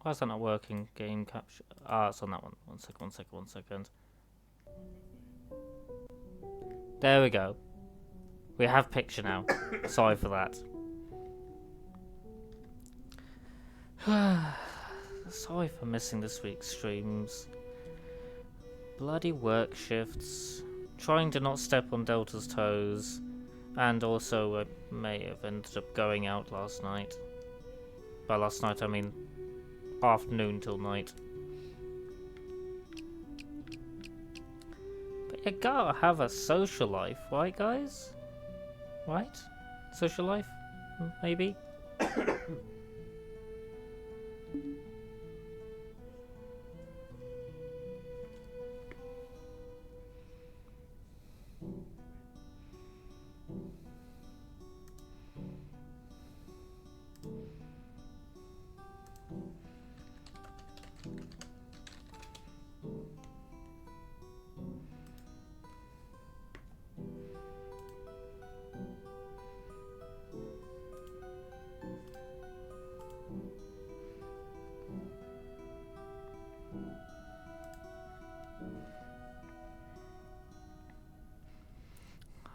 Why is that not working? Game capture. Ah, it's on that one. One second. There we go. We have picture now. Sorry for that. Sorry for missing this week's streams. Bloody work shifts. Trying to not step on Delta's toes. And also, I may have ended up going out last night. By last night, I mean afternoon till night. But you gotta have a social life, right, guys? Right? Social life? Maybe?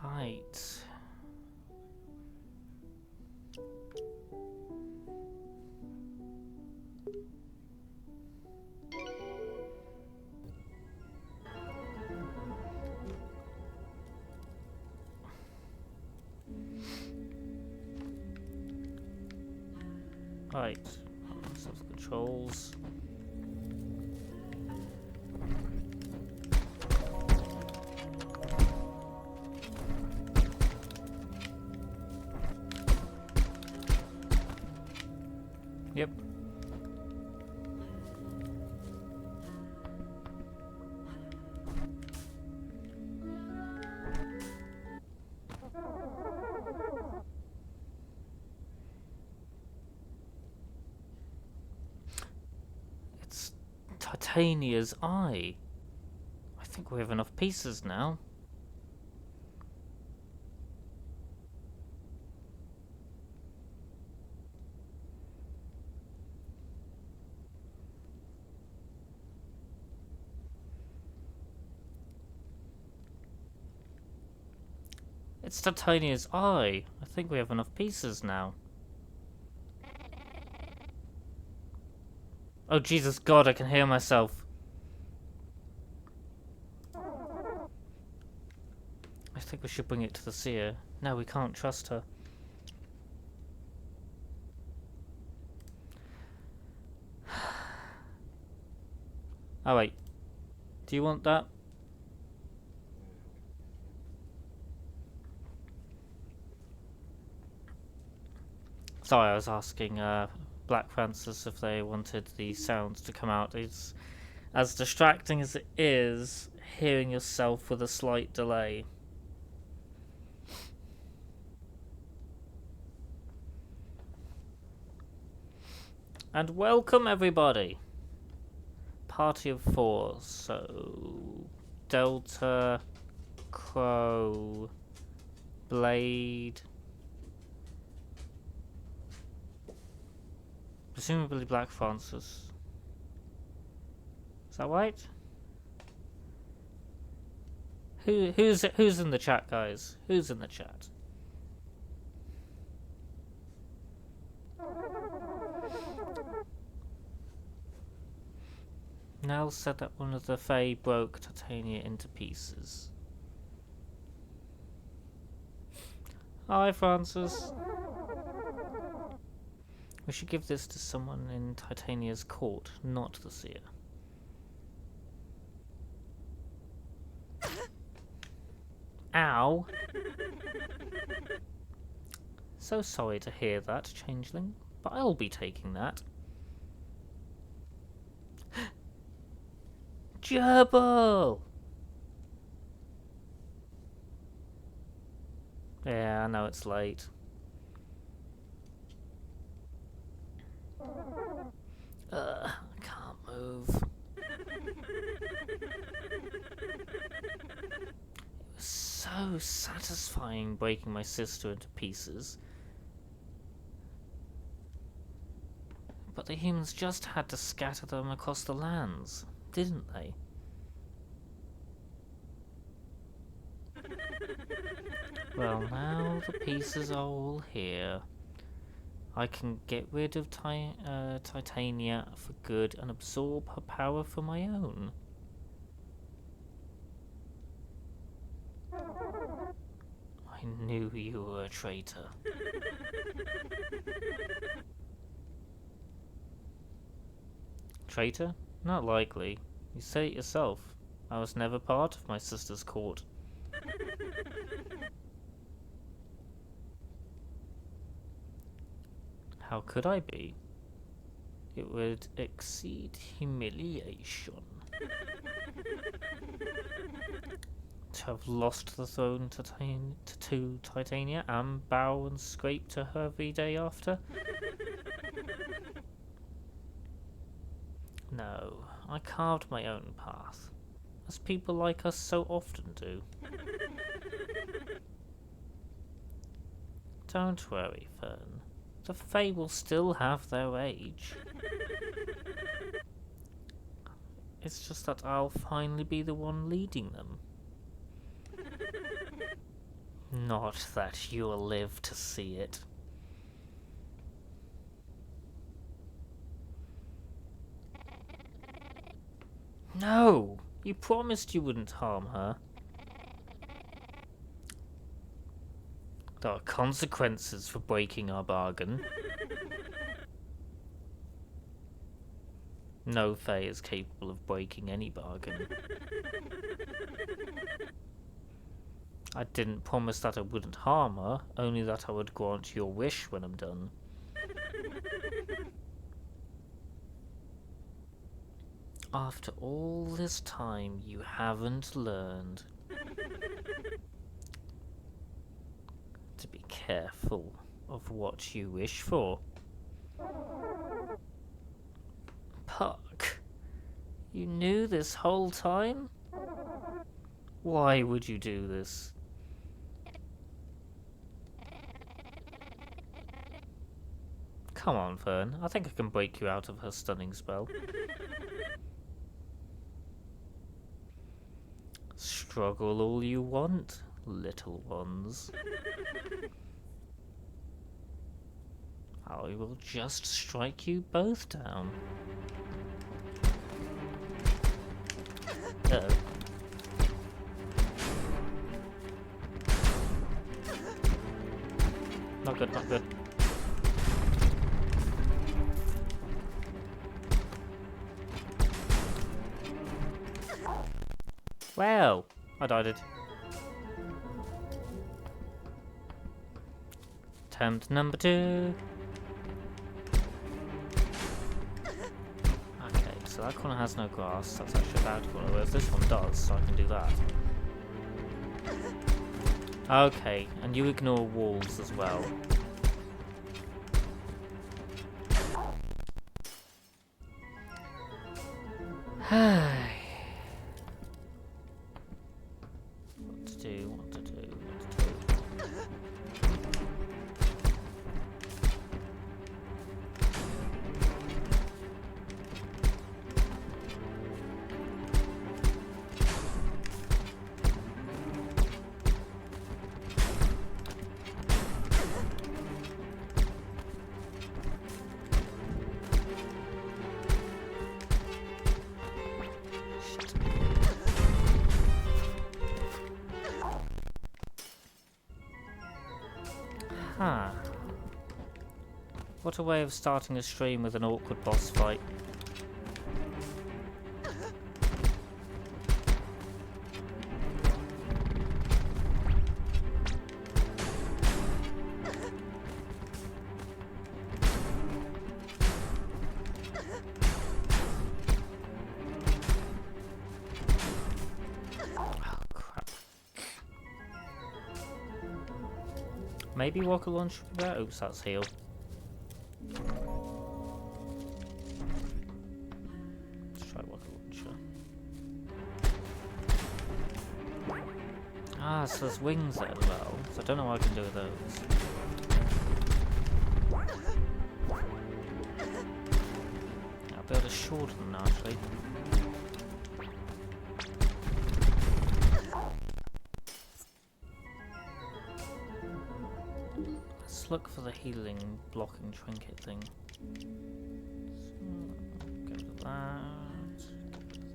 Right. Right. Self-controls. Yep. It's Titania's eye. I think we have enough pieces now. It's Titania's eye. I think we have enough pieces now. Oh, Jesus God, I can hear myself. I think we should bring it to the seer. No, we can't trust her. Oh, wait. Do you want that? Sorry, I was asking Black Francis if they wanted the sounds to come out. It's as distracting as it is hearing yourself with a slight delay. And welcome everybody. Party of 4. So Delta, Crow, Blade, presumably Black Francis. Is that right? Who's in the chat, guys? Who's in the chat? Nell said that one of the Fae broke Titania into pieces. Hi, Francis. We should give this to someone in Titania's court, not the seer. Ow! So sorry to hear that, Changeling, but I'll be taking that. Gerbil! Yeah, I know it's late. I can't move. It was so satisfying breaking my sister into pieces. But the humans just had to scatter them across the lands, didn't they? Well, now the pieces are all here. I can get rid of Titania for good and absorb her power for my own. I knew you were a traitor. Traitor? Not likely. You say it yourself. I was never part of my sister's court. How could I be? It would exceed humiliation. To have lost the throne to Titania and bow and scrape to her every day after? No, I carved my own path, as people like us so often do. Don't worry, Fern. The Fae will still have their age. It's just that I'll finally be the one leading them. Not that you'll live to see it. No! You promised you wouldn't harm her. There are consequences for breaking our bargain. No Fae is capable of breaking any bargain. I didn't promise that I wouldn't harm her, only that I would grant your wish when I'm done. After all this time, you haven't learned to be careful of what you wish for. Puck, you knew this whole time? Why would you do this? Come on, Fern. I think I can break you out of her stunning spell. Struggle all you want, little ones. I will just strike you both down. Uh-oh. Not good, not good. Well, I died it. Attempt number 2. Okay, so that corner has no grass. That's actually a bad corner, whereas this one does, so I can do that. Okay, and you ignore walls as well. What to do, what to do, what to do. Huh. What a way of starting a stream with an awkward boss fight. Maybe rocket launch there? Oops, that's heal. Let's try rocket launcher. Ah, so there's wings there as well. So I don't know what I can do with those. Might be able to shorten them actually. Let's look for the healing blocking trinket thing. So, go to that.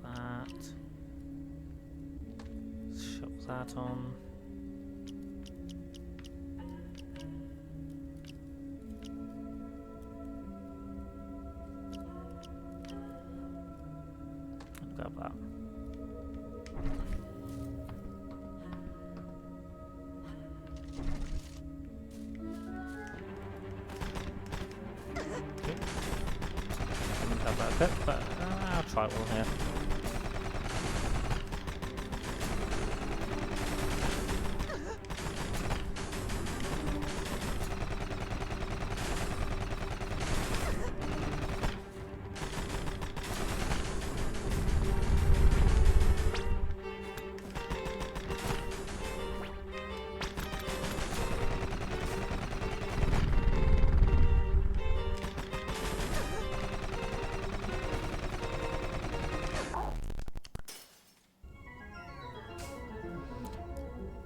That. Shove that on. Grab that. Okay. Haven't got that bit, but I'll try it all here.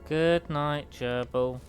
Good night, Gerbil.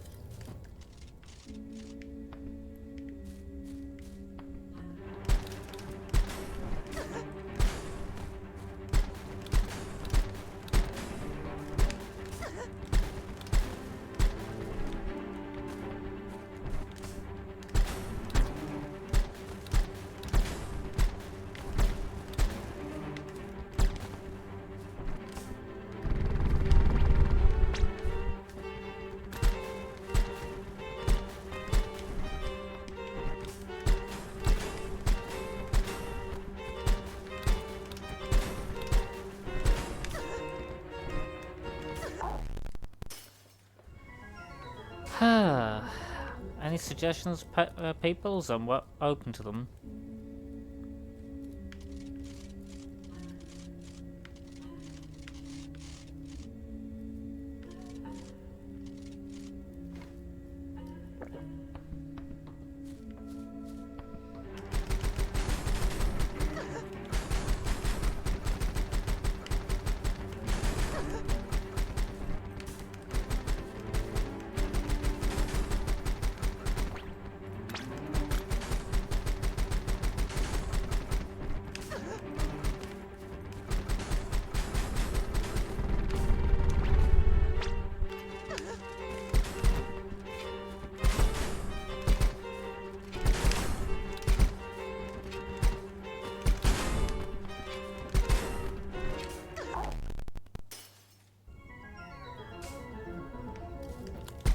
Any suggestions, peoples? I'm open to them.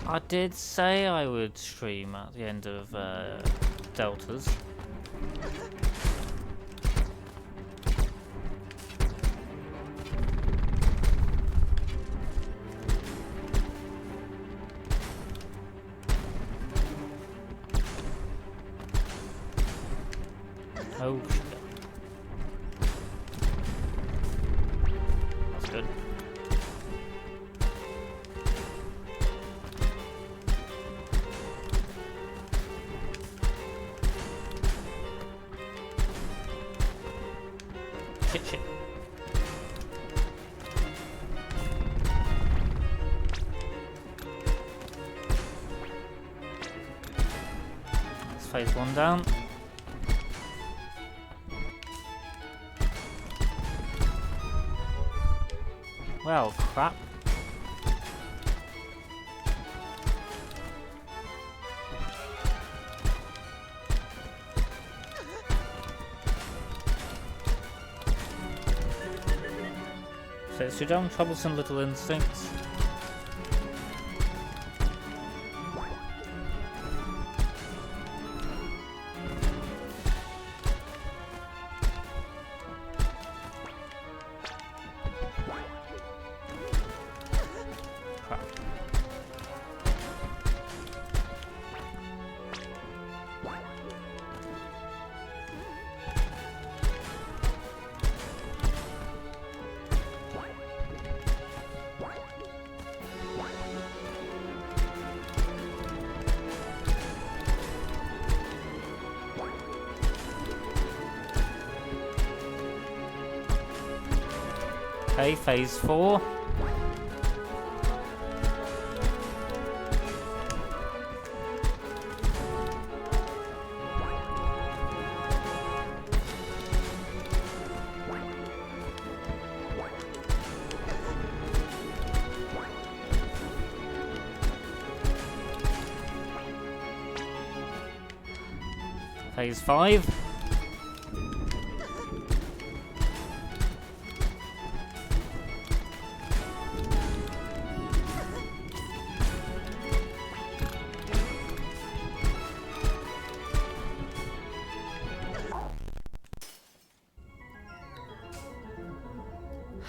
I did say I would stream at the end of Deltas. Oh shit. That's good. Shit. Let's phase one down. Well, crap. Phase two down, troublesome little instincts. Okay, phase 4. Phase 5.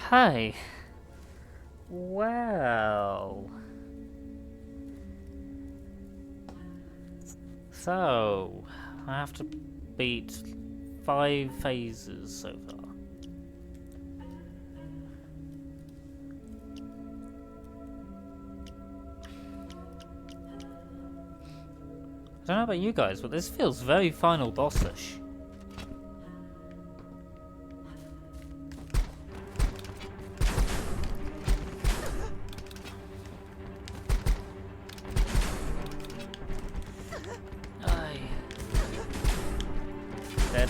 Hey. Well. So, I have to beat 5 phases so far. I don't know about you guys, but this feels very Final Boss-ish. Aye. Dead.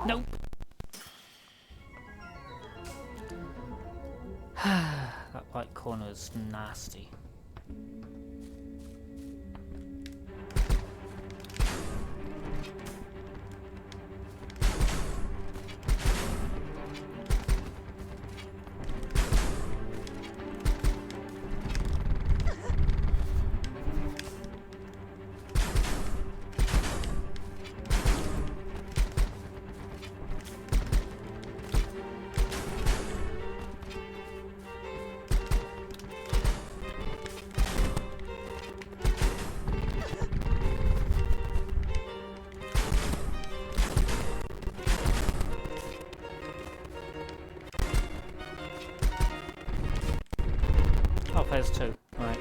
Nope. That right corner is nasty. Oh, phase 2. Right.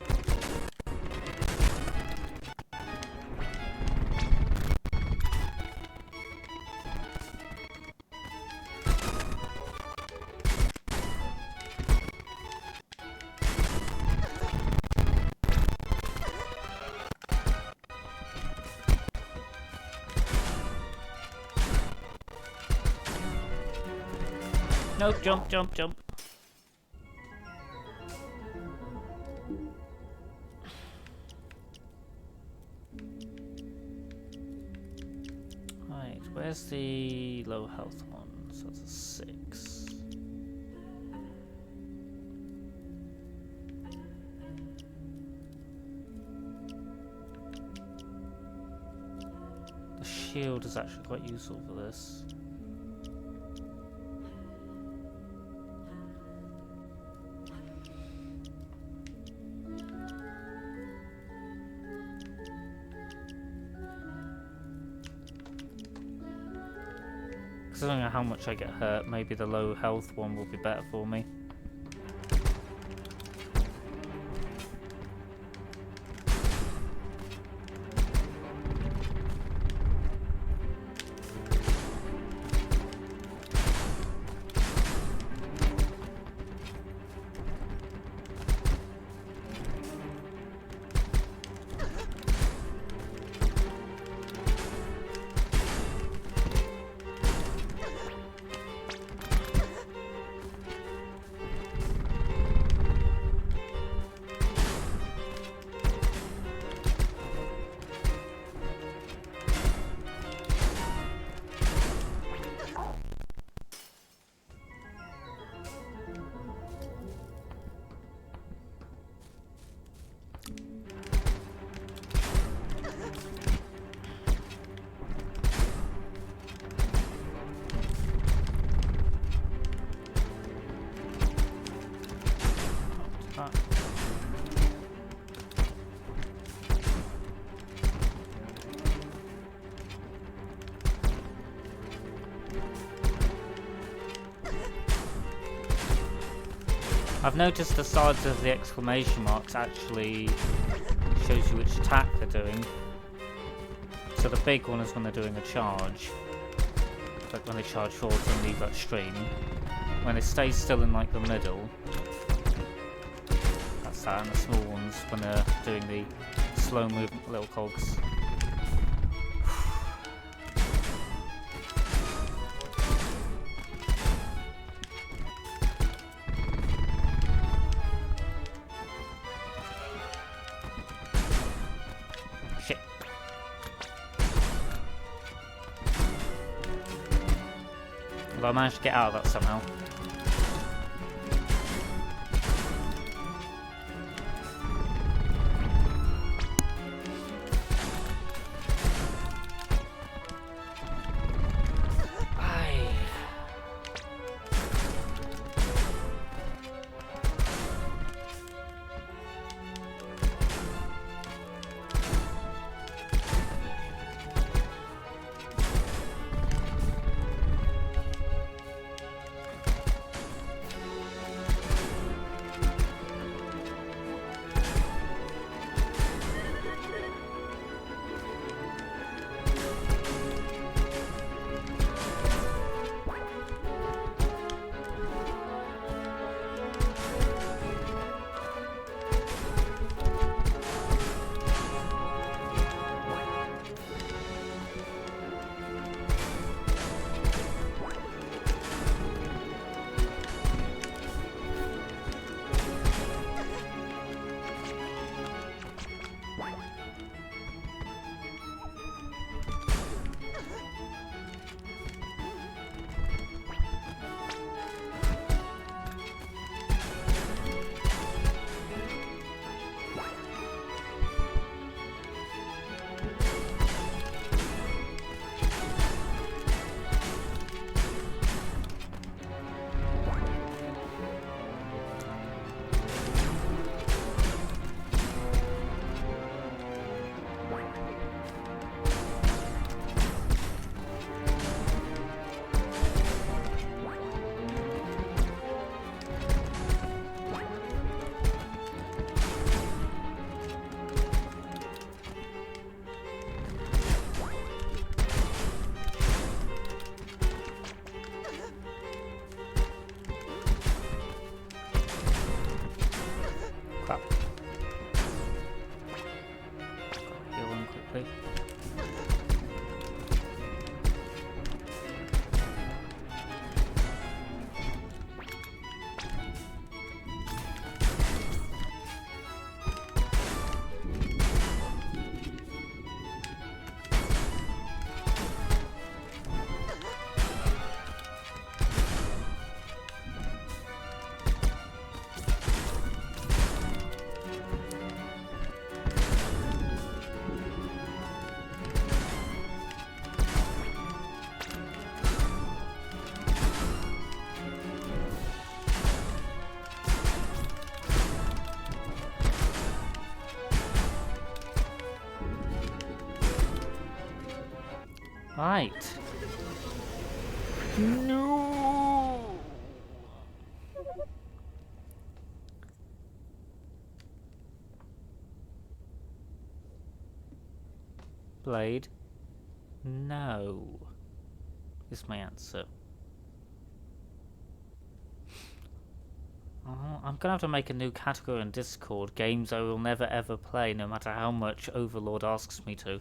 Nope, jump, jump, jump. Right, where's the low health one? So it's a 6. The shield is actually quite useful for this. Considering how much I get hurt, maybe the low health one will be better for me. I've noticed the sides of the exclamation marks actually shows you which attack they're doing. So the big one is when they're doing a charge, like when they charge forward and leave that stream. When they stay still in like the middle, that's that, and the small ones when they're doing the slow movement little cogs. I managed to get out of that somehow. Right. No! Blade? No, is my answer. Oh, I'm gonna have to make a new category on Discord. Games I will never ever play, no matter how much Overlord asks me to.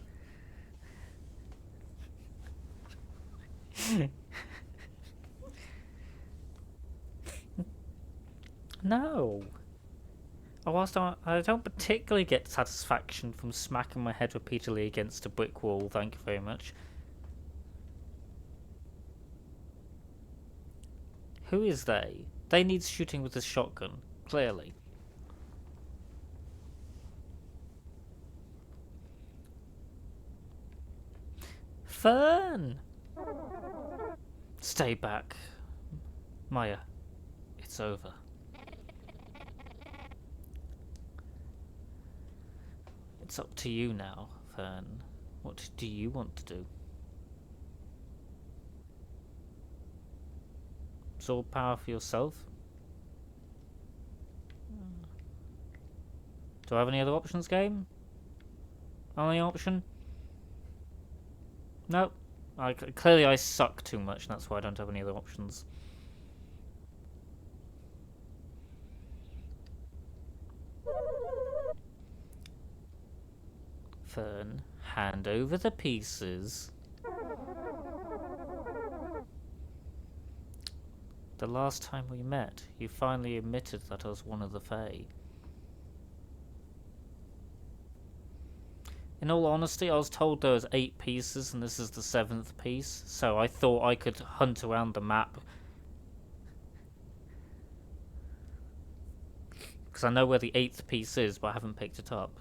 No. Whilst I don't particularly get satisfaction from smacking my head repeatedly against a brick wall, thank you very much. Who is they? They need shooting with a shotgun, clearly. Fern! Stay back. Maya, it's over. It's up to you now, Fern. What do you want to do? Absorb power for yourself? Do I have any other options, game? Only option? No. Clearly I suck too much, and that's why I don't have any other options. Fern, hand over the pieces. The last time we met, you finally admitted that I was one of the Fae. In all honesty, I was told there was 8 pieces and this is the 7th piece, so I thought I could hunt around the map. Because I know where the 8th piece is, but I haven't picked it up.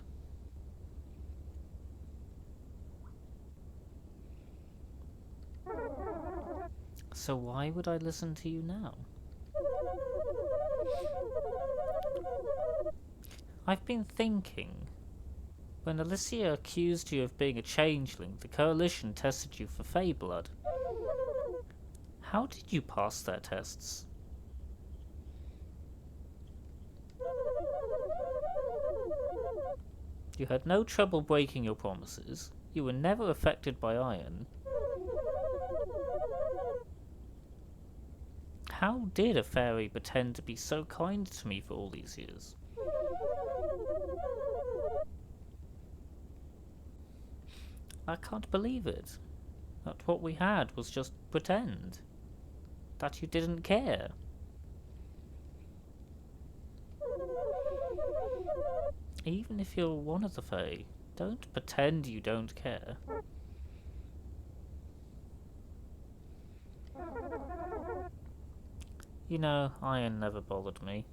So why would I listen to you now? I've been thinking. When Alicia accused you of being a changeling, the Coalition tested you for Fey blood. How did you pass their tests? You had no trouble breaking your promises. You were never affected by iron. How did a fairy pretend to be so kind to me for all these years? I can't believe it. That what we had was just pretend. That you didn't care. Even if you're one of the Fae, don't pretend you don't care. You know, iron never bothered me.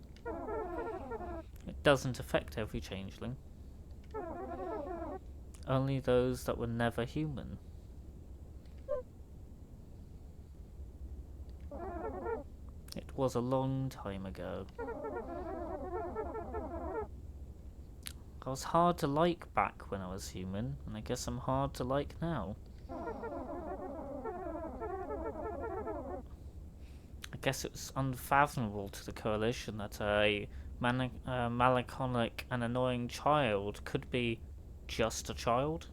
It doesn't affect every changeling. Only those that were never human. It was a long time ago. I was hard to like back when I was human, and I guess I'm hard to like now. I guess it was unfathomable to the Coalition that a melancholic and annoying child could be just a child.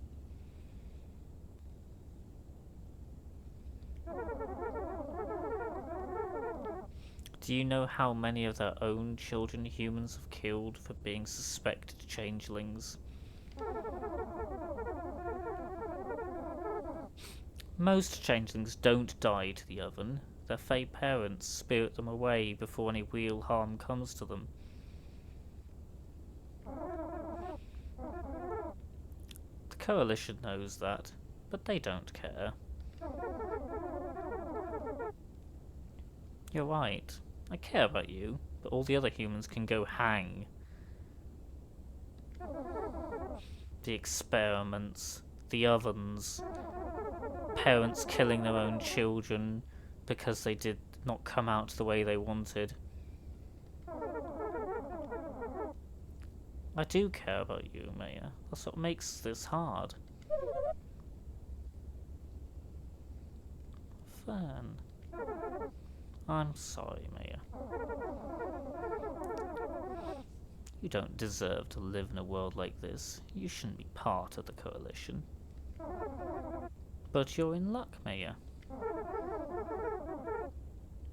Do you know how many of their own children humans have killed for being suspected changelings? Most changelings don't die to the oven. Their Fae parents spirit them away before any real harm comes to them. The Coalition knows that, but they don't care. You're right. I care about you, but all the other humans can go hang. The experiments, the ovens, parents killing their own children because they did not come out the way they wanted. I do care about you, Maya. That's what makes this hard. Fern. I'm sorry, Maya. You don't deserve to live in a world like this. You shouldn't be part of the coalition. But you're in luck, Maya.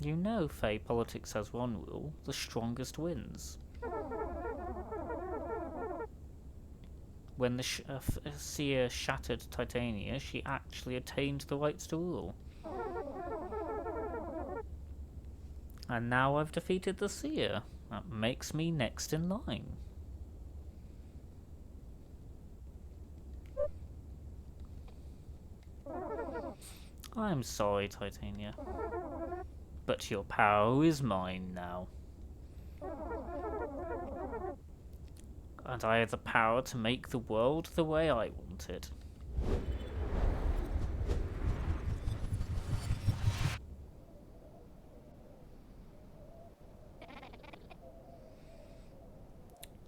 You know Fey politics has one rule: the strongest wins. When the seer shattered Titania, she actually attained the rights to rule. And now I've defeated the seer. That makes me next in line. I'm sorry, Titania. But your power is mine now. And I have the power to make the world the way I want it.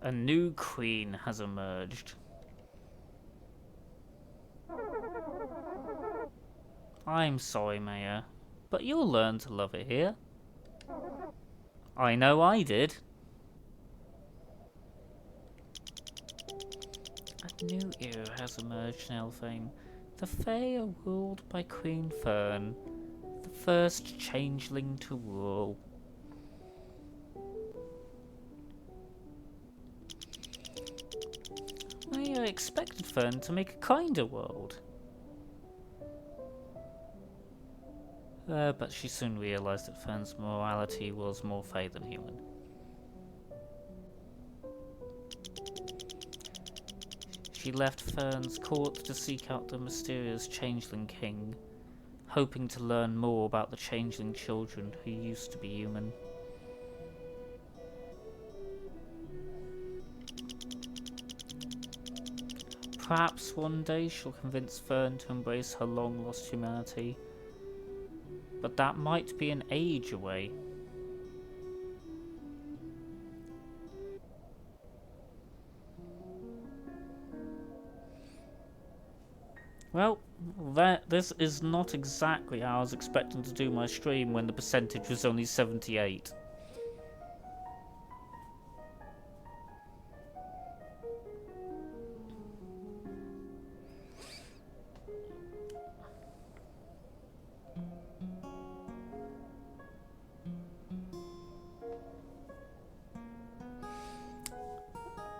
A new queen has emerged. I'm sorry, Maya, but you'll learn to love it here. I know I did. A new era has emerged in Elfhame. The Fae are ruled by Queen Fern, the first changeling to rule. I expected Fern to make a kinder world. But she soon realised that Fern's morality was more Fae than human. She left Fern's court to seek out the mysterious Changeling King, hoping to learn more about the Changeling children who used to be human. Perhaps one day she'll convince Fern to embrace her long-lost humanity, but that might be an age away. Well, this is not exactly how I was expecting to do my stream when the percentage was only 78.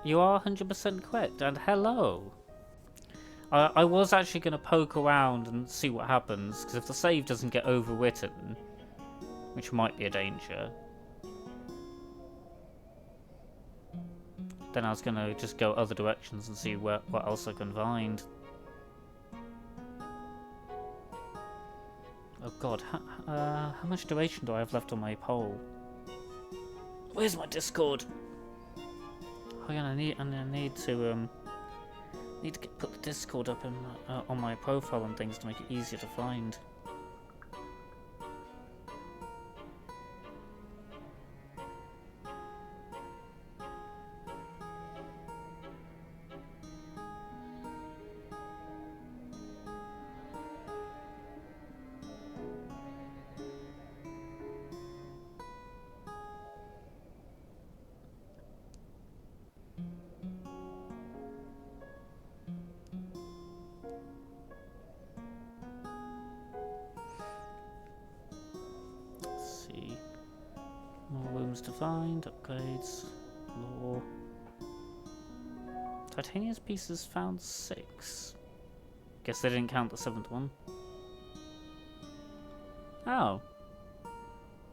You are 100% correct, and hello! I was actually going to poke around and see what happens, because if the save doesn't get overwritten, which might be a danger, then I was going to just go other directions and see what else I can find. Oh god, how much duration do I have left on my poll? Where's my Discord? Oh yeah, I need to put the Discord up in, on my profile and things to make it easier to find. To find, upgrades, lore. Titania's pieces found 6. Guess they didn't count the 7th one. Oh.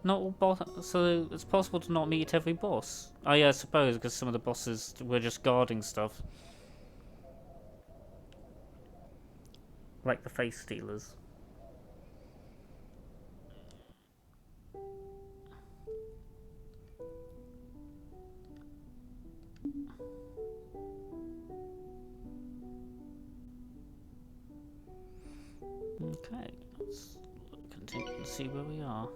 Not all so it's possible to not meet every boss. Oh yeah, I suppose, because some of the bosses were just guarding stuff. Like the face stealers. Okay, let's continue to see where we are.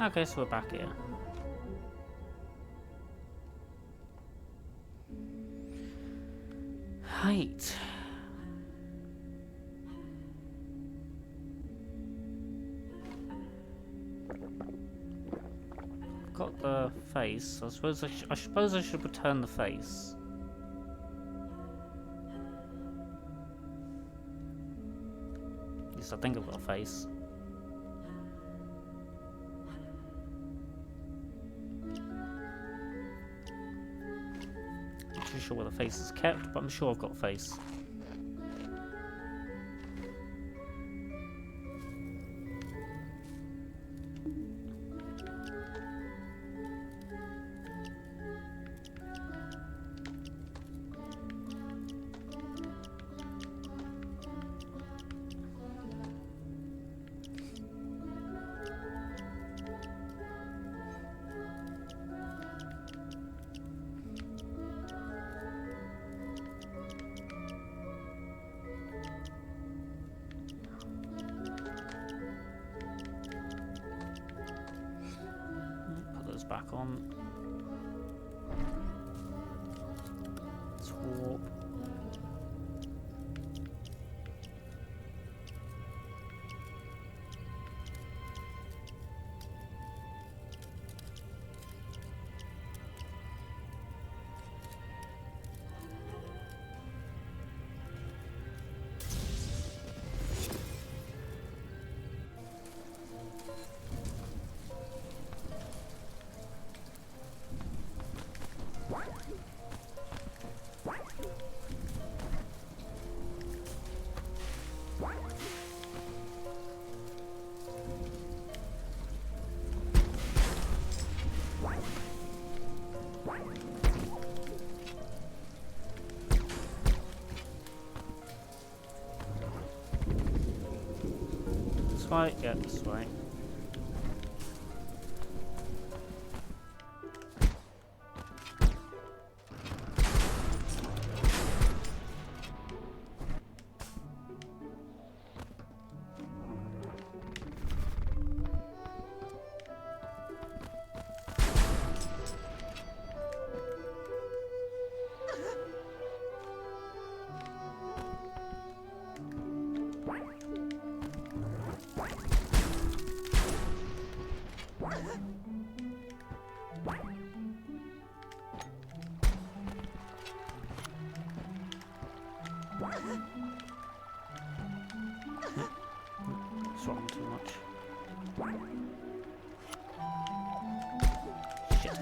Okay, so we're back here. Right. the face. I suppose I should return the face. At least I think I've got a face. Not too sure where the face is kept, but I'm sure I've got a face. Back on. Let's warp. This way? Yeah, this way. Swallowing too much. Shit.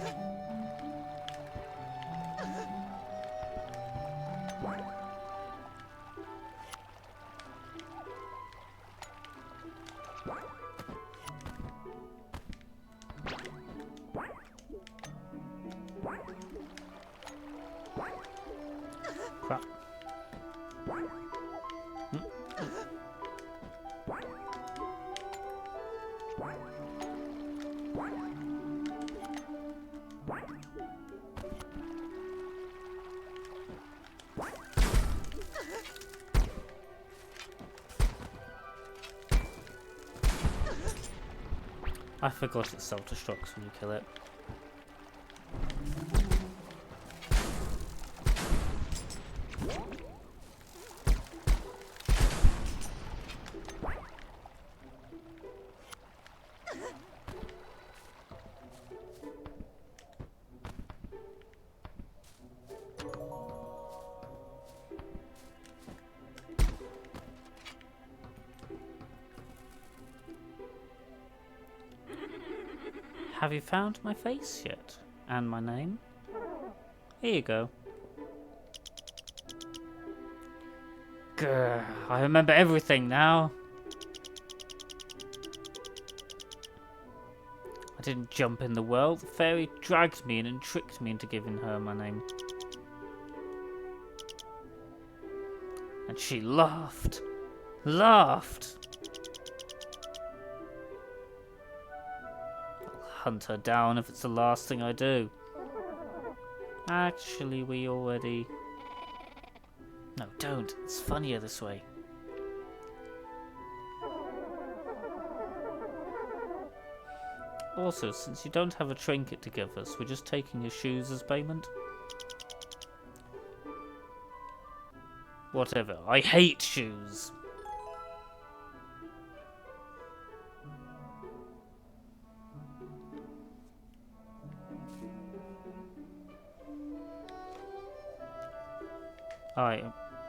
Crap. I forgot it self-destructs when you kill it. Have you found my face yet? And my name? Here you go. Grr, I remember everything now. I didn't jump in the well. The fairy dragged me in and tricked me into giving her my name. And she laughed. Laughed. Hunt her down if it's the last thing I do. Actually, we already... No, don't. It's funnier this way. Also, since you don't have a trinket to give us, we're just taking your shoes as payment. Whatever. I hate shoes. Alright,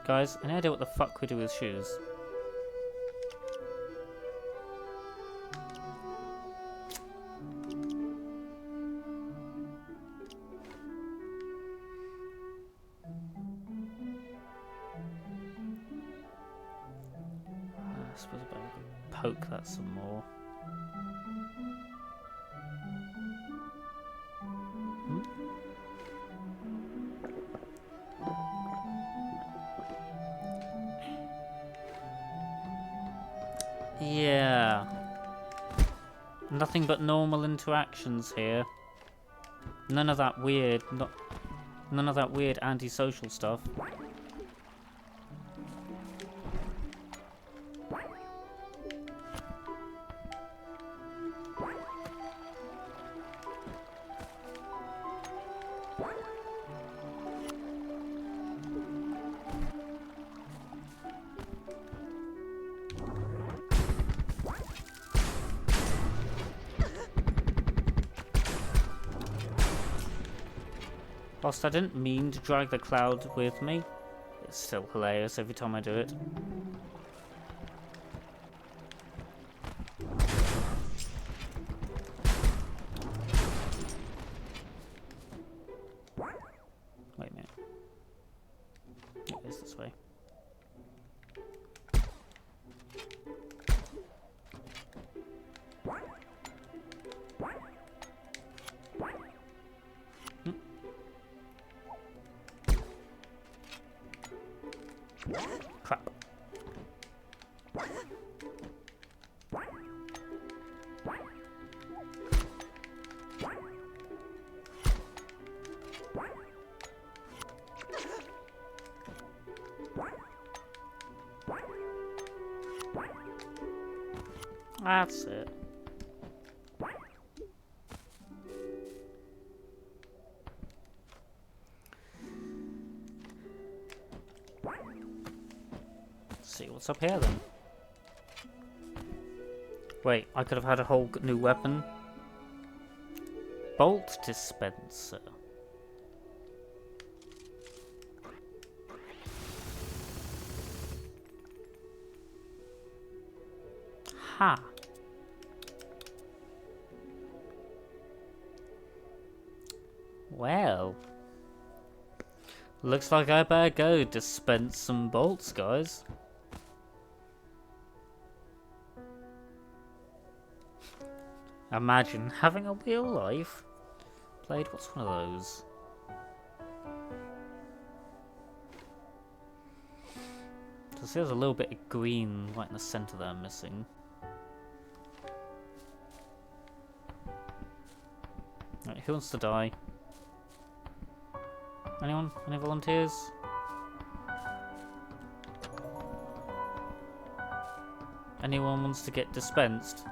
guys, any idea what the fuck we do with shoes? I suppose I better poke that some more. Yeah. Nothing but normal interactions here. None of that weird, none of that weird antisocial stuff. Whilst I didn't mean to drag the cloud with me, it's still hilarious every time I do it. Wait a minute. It is this way. Crap. That's it. See what's up here then. Wait, I could have had a whole new weapon. Bolt dispenser. Ha. Well. Looks like I better go dispense some bolts, guys. Imagine having a real life. Blade, what's one of those? So there's a little bit of green right in the centre there missing. Right, who wants to die? Anyone? Any volunteers? Anyone wants to get dispensed?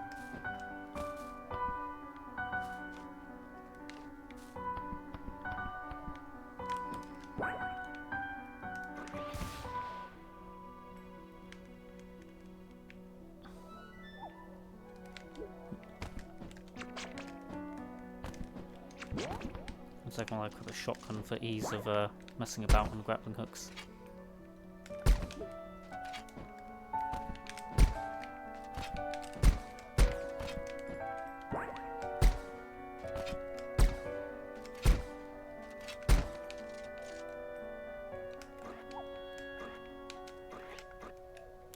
It's like more like with a shotgun for ease of messing about on grappling hooks.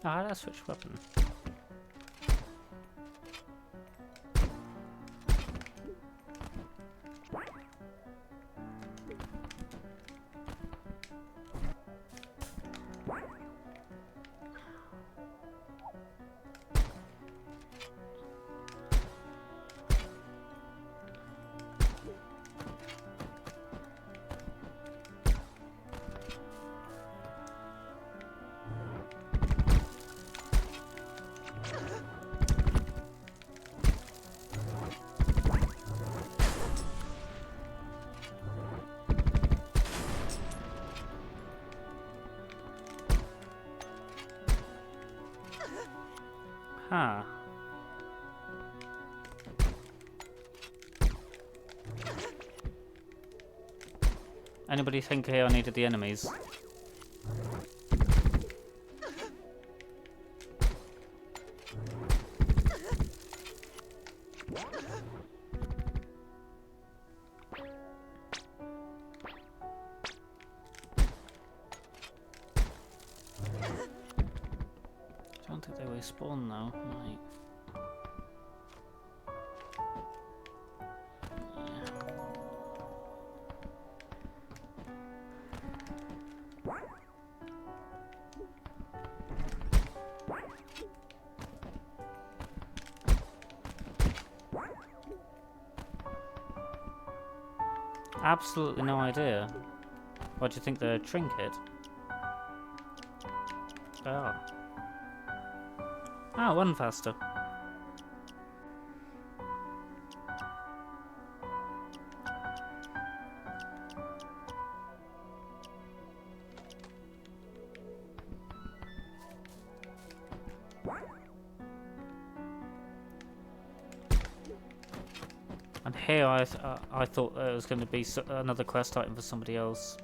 Ah, let's switch weapon. Huh. Anybody think here I needed the enemies? they spawn now? Right. Absolutely no idea. What do you think, the trinket? Oh. Ah, one faster. And here I thought it was going to be another quest item for somebody else.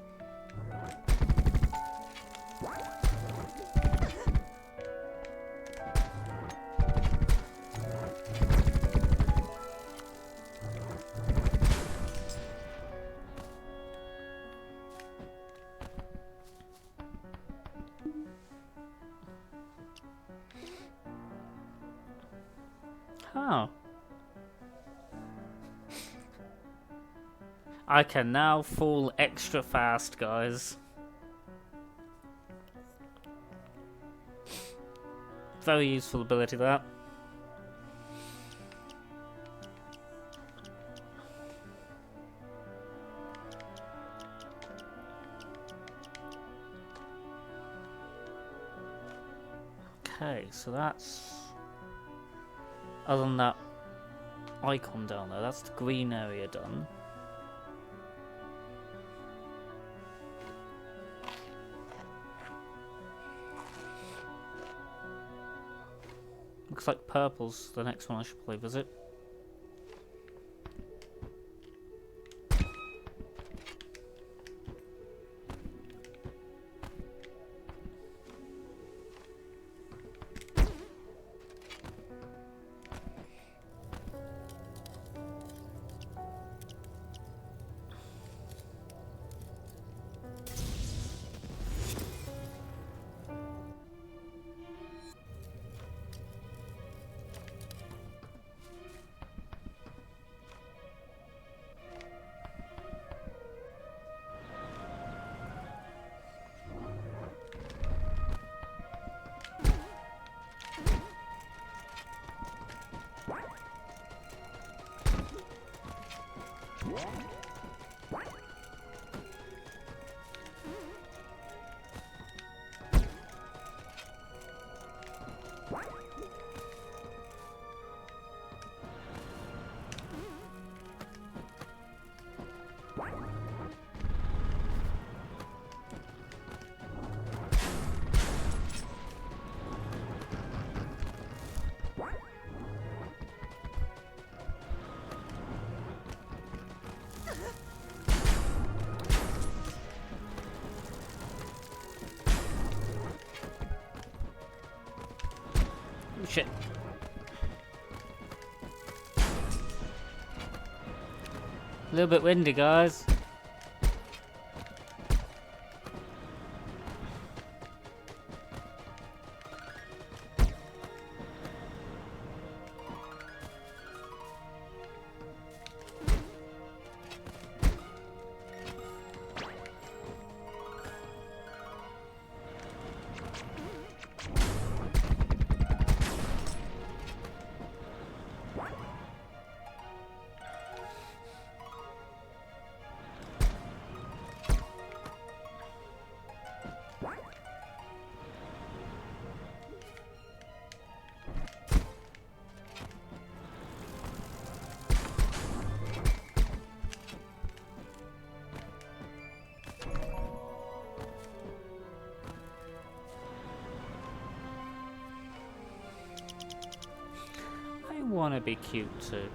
Oh. I can now fall extra fast, guys. Very useful ability, that. Okay, so that's... Other than that icon down there, that's the green area done. Looks like purple's the next one I should probably visit. Shit. A little bit windy, guys. I wanna be cute too.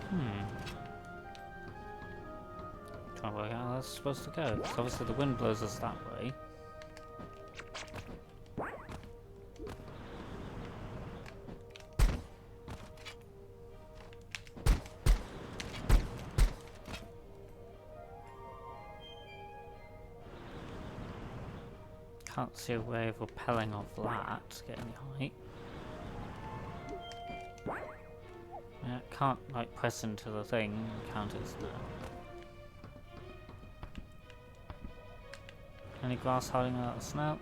Hmm. supposed to go? 'Cause obviously the wind blows us that way. Can't see a way of rappelling off that to get any height. Yeah, can't like press into the thing and count it now. Any grass hiding out of the snow?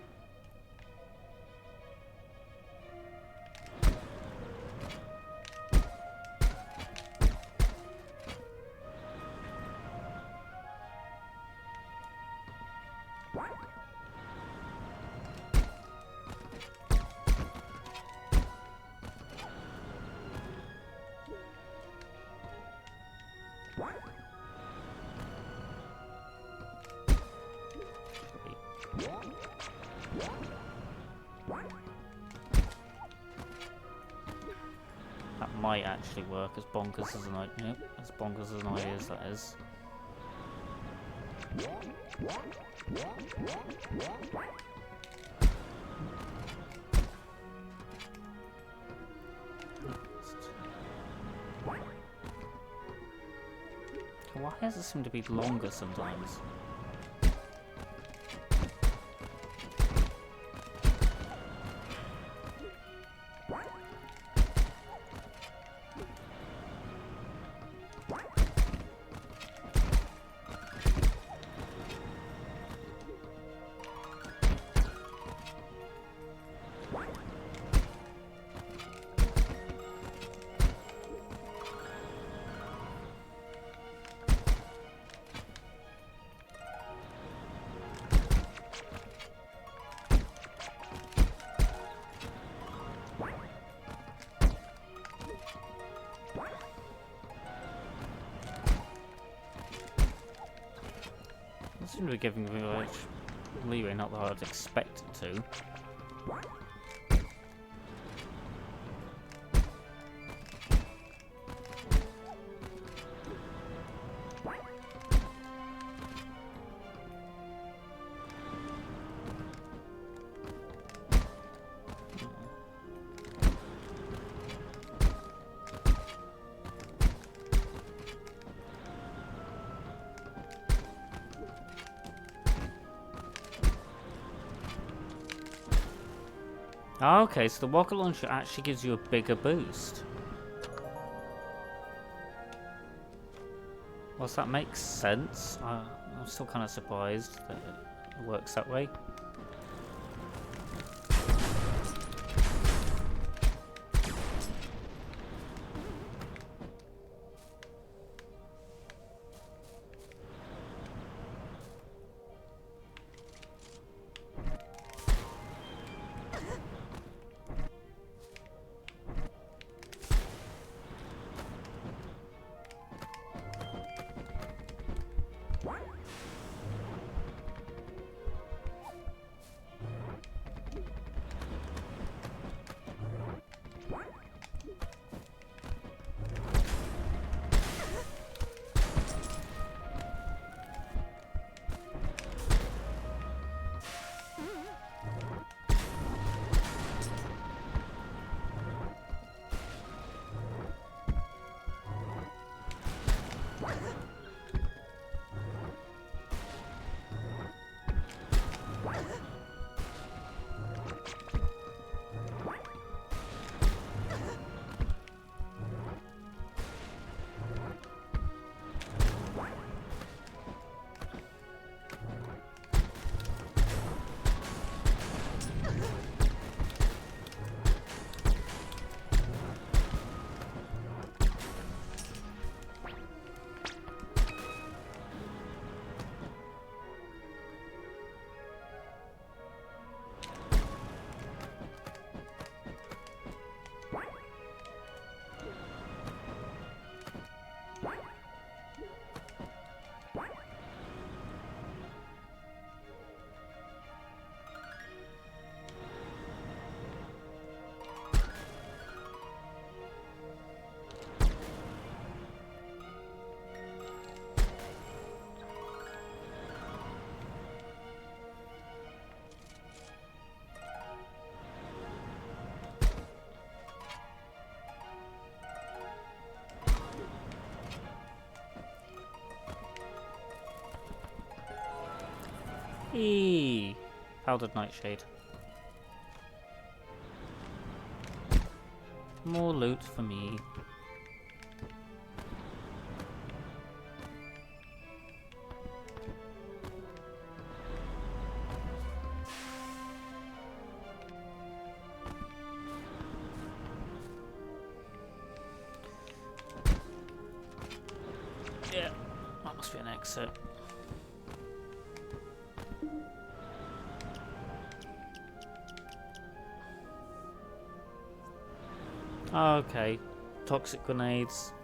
That might actually work, as bonkers as an idea. Yep, as bonkers as an idea as that is. Why does it seem to be longer sometimes? It seems to be giving me like leeway, not that I'd expect it to. Okay, so the rocket launcher actually gives you a bigger boost. Whilst that makes sense, I'm still kind of surprised that it works that way. Eee! Powdered nightshade. More loot for me. Yeah, that must be an exit. Okay, toxic grenades.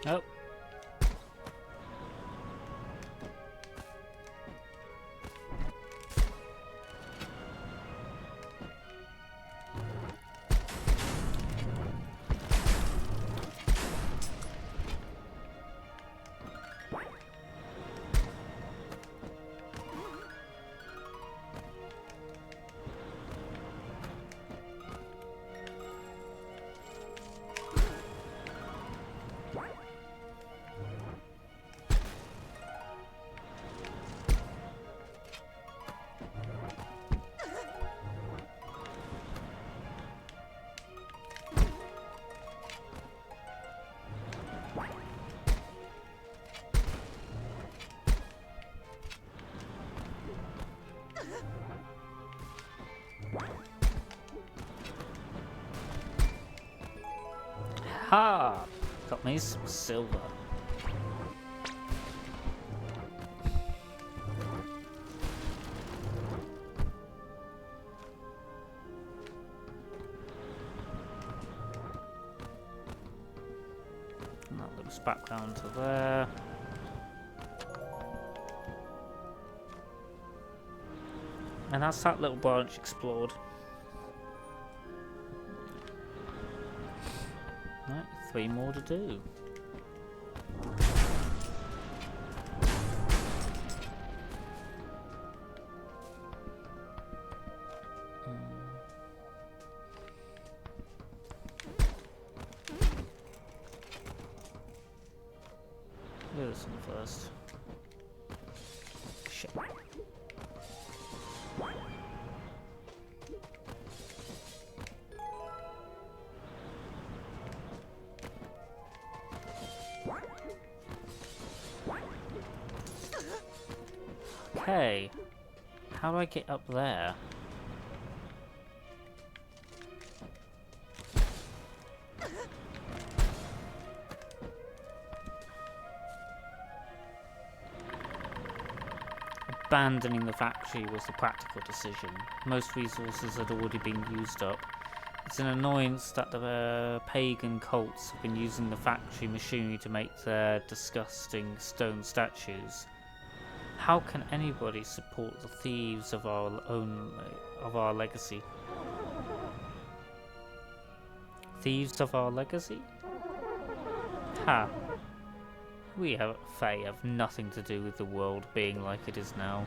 Oh. Ha! Got me some silver. And that looks back down to there. And that's that little branch explored. Right, 3 more to do. Do this one first. Shit. Okay, how do I get up there? Abandoning the factory was the practical decision. Most resources had already been used up. It's an annoyance that the pagan cults have been using the factory machinery to make their disgusting stone statues. How can anybody support the thieves of our legacy? Thieves of our legacy? Ha! We have Fae have nothing to do with the world being like it is now.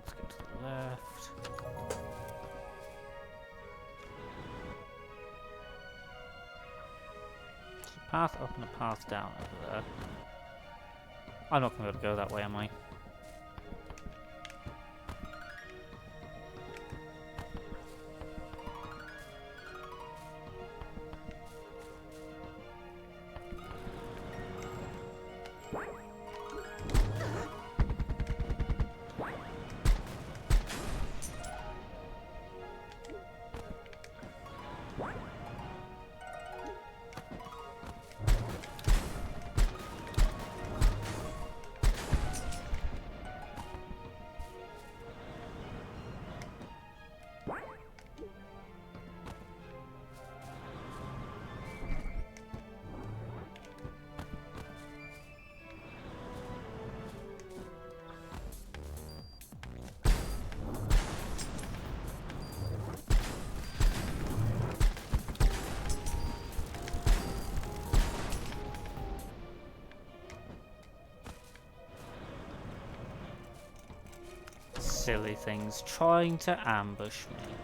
Let's go to the left. There's a path up and a path down over there. I'm not going to be able to go that way, am I? Silly things trying to ambush me.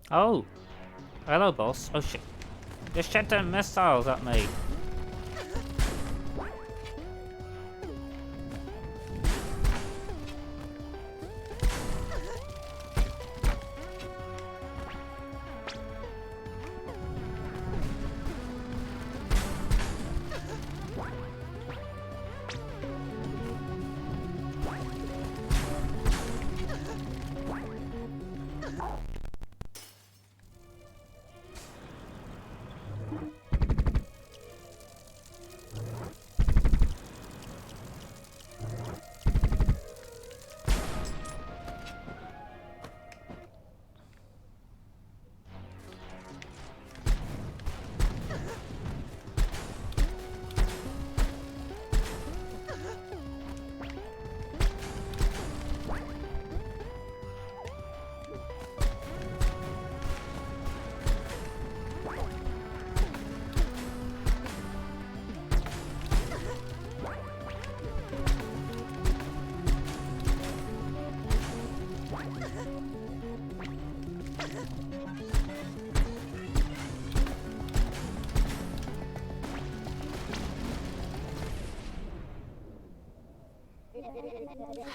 Oh! Hello, boss. Oh shit. You're shooting missiles at me.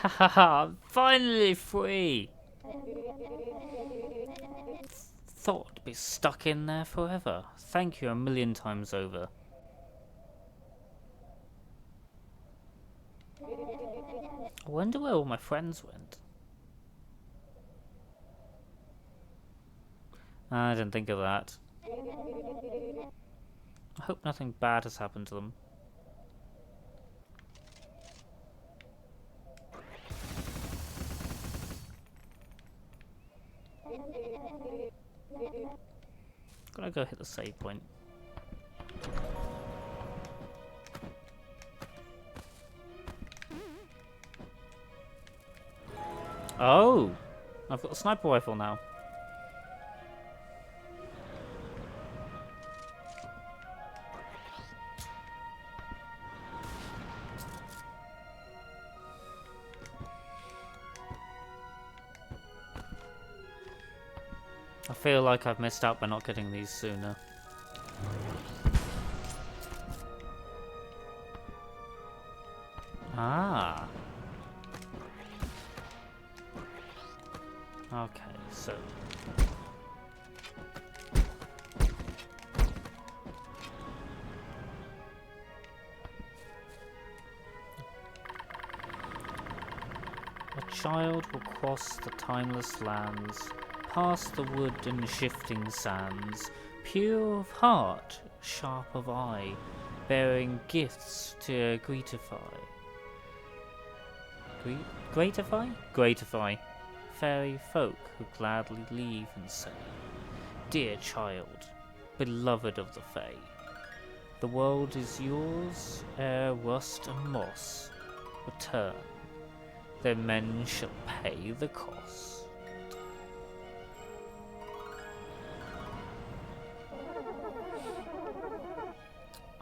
Haha, I'm finally free! Thought I'd be stuck in there forever. Thank you a million times over. I wonder where all my friends went. I didn't think of that. I hope nothing bad has happened to them. I go hit the save point? Oh! I've got a sniper rifle now. I feel like I've missed out by not getting these sooner. Ah. Okay, so... A child will cross the timeless lands, past the wood and shifting sands, pure of heart, sharp of eye, bearing gifts to greetify. Greatify? Greatify. Fairy folk who gladly leave and say, dear child, beloved of the Fae, the world is yours ere rust and moss return, then men shall pay the cost.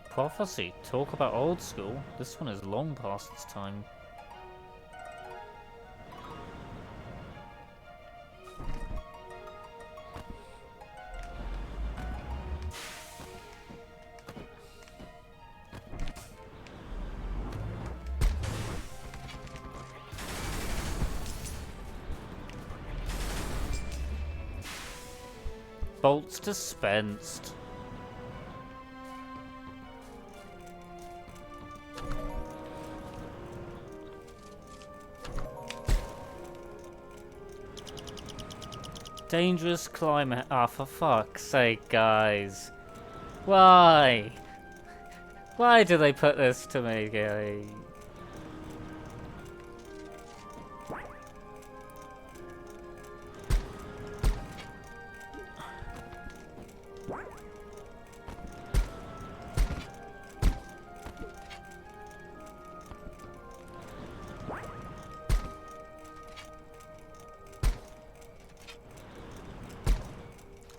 Prophecy. Talk about old school. This one is long past its time. Bolts dispensed. Dangerous climate. Ah, for fuck's sake, guys. Why? Why do they put this to me, guys?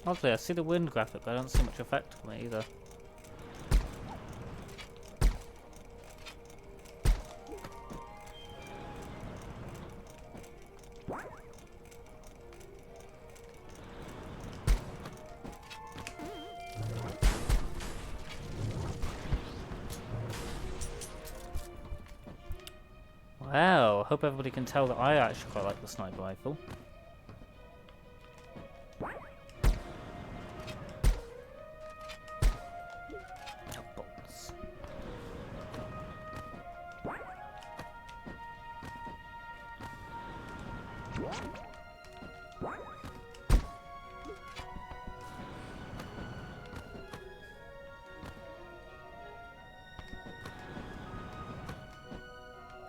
Oddly, I see the wind graphic, but I don't see much effect on it either. Well, hope everybody can tell that I actually quite like the sniper rifle.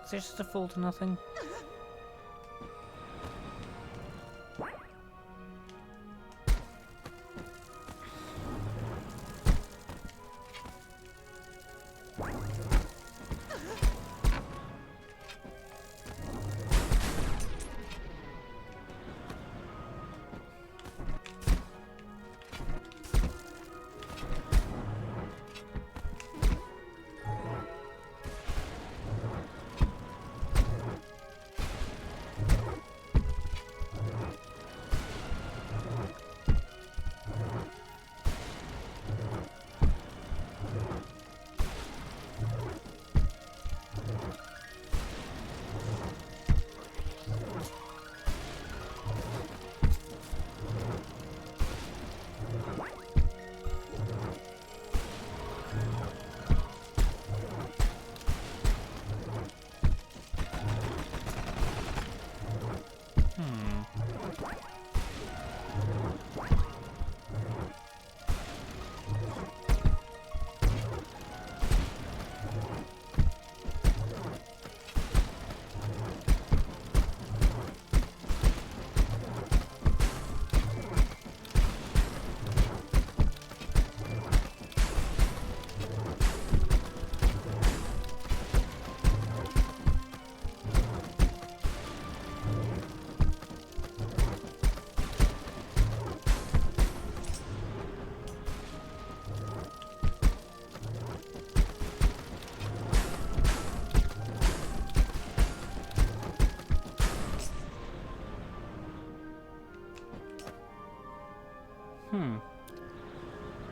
Is it just a fall to nothing?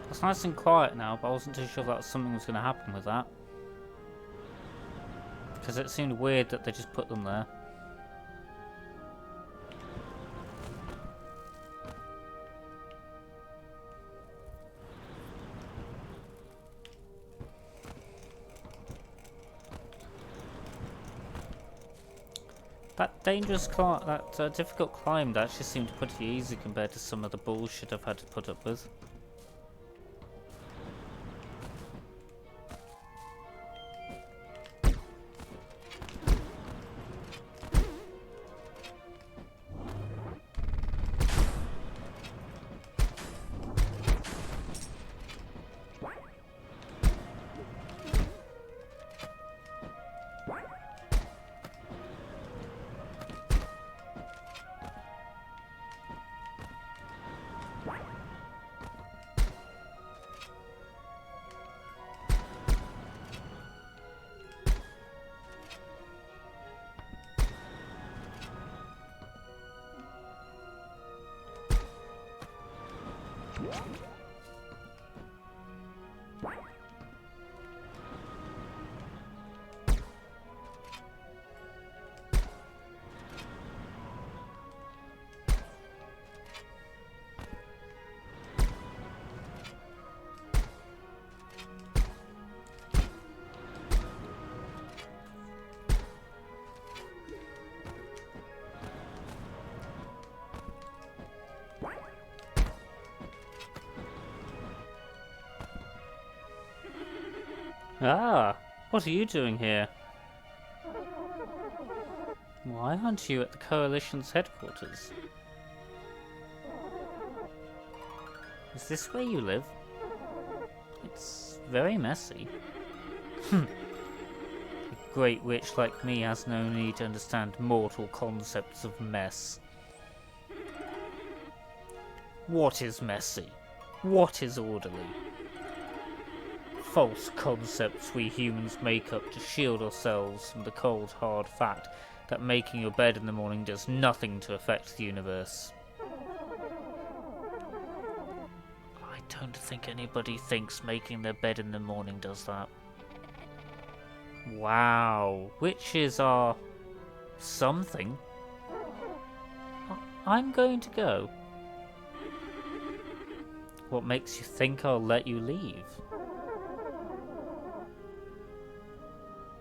It's nice and quiet now, but I wasn't too sure that something was going to happen with that. Because it seemed weird that they just put them there. That dangerous climb, that difficult climb actually seemed pretty easy compared to some of the bullshit I've had to put up with. Ah, what are you doing here? Why aren't you at the Coalition's headquarters? Is this where you live? It's very messy. A great witch like me has no need to understand mortal concepts of mess. What is messy? What is orderly? False concepts we humans make up to shield ourselves from the cold, hard fact that making your bed in the morning does nothing to affect the universe. I don't think anybody thinks making their bed in the morning does that. Wow, witches are something. I'm going to go. What makes you think I'll let you leave?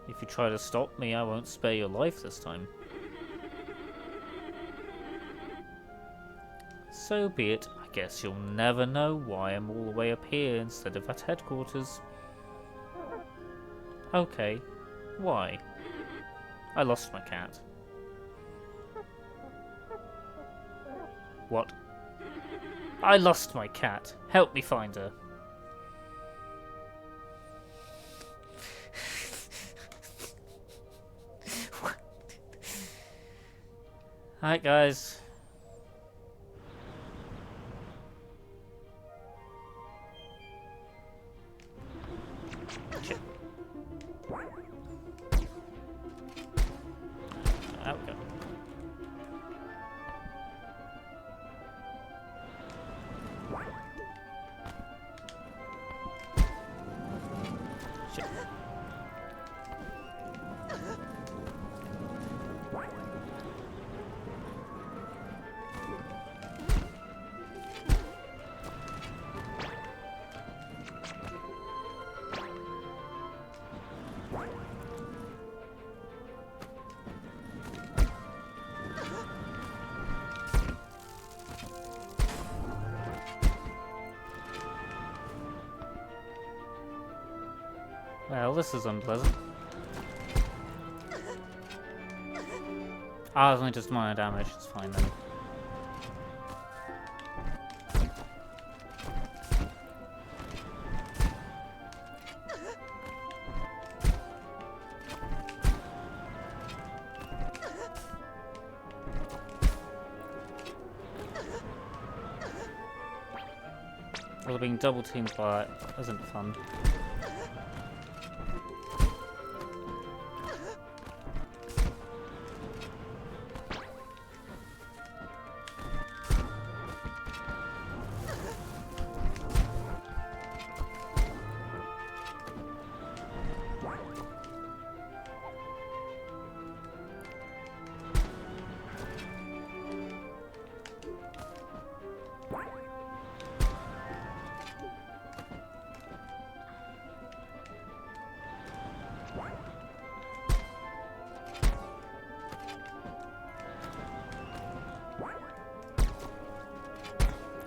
If you try to stop me, I won't spare your life this time. So be it. I guess you'll never know why I'm all the way up here instead of at headquarters. Okay, why? I lost my cat. What? I lost my cat. Help me find her. Alright, guys. Shit. There we go. Shit. Well, this is unpleasant. Ah, it's only just minor damage, it's fine then. Well, being double teamed by it isn't fun.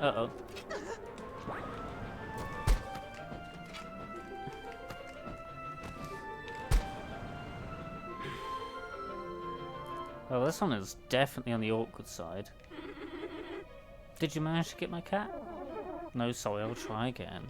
Uh-oh. Well, this one is definitely on the awkward side. Did you manage to get my cat? No, sorry, I'll try again.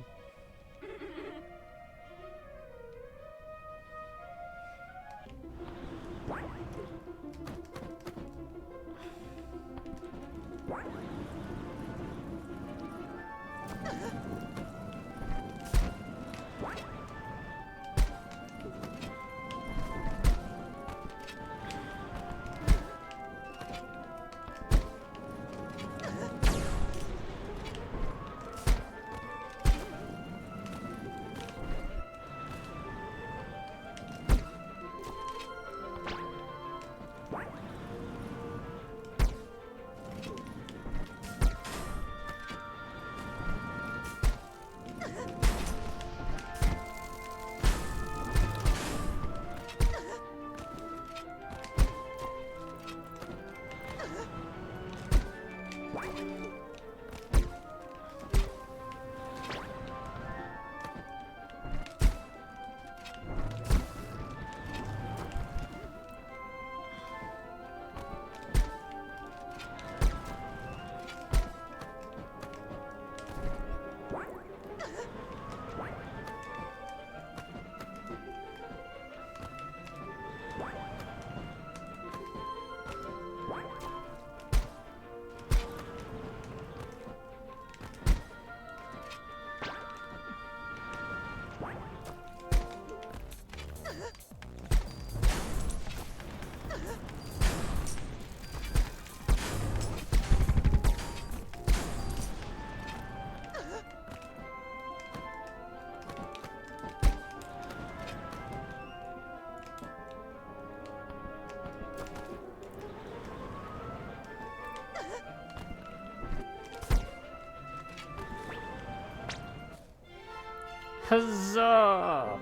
Huzzah!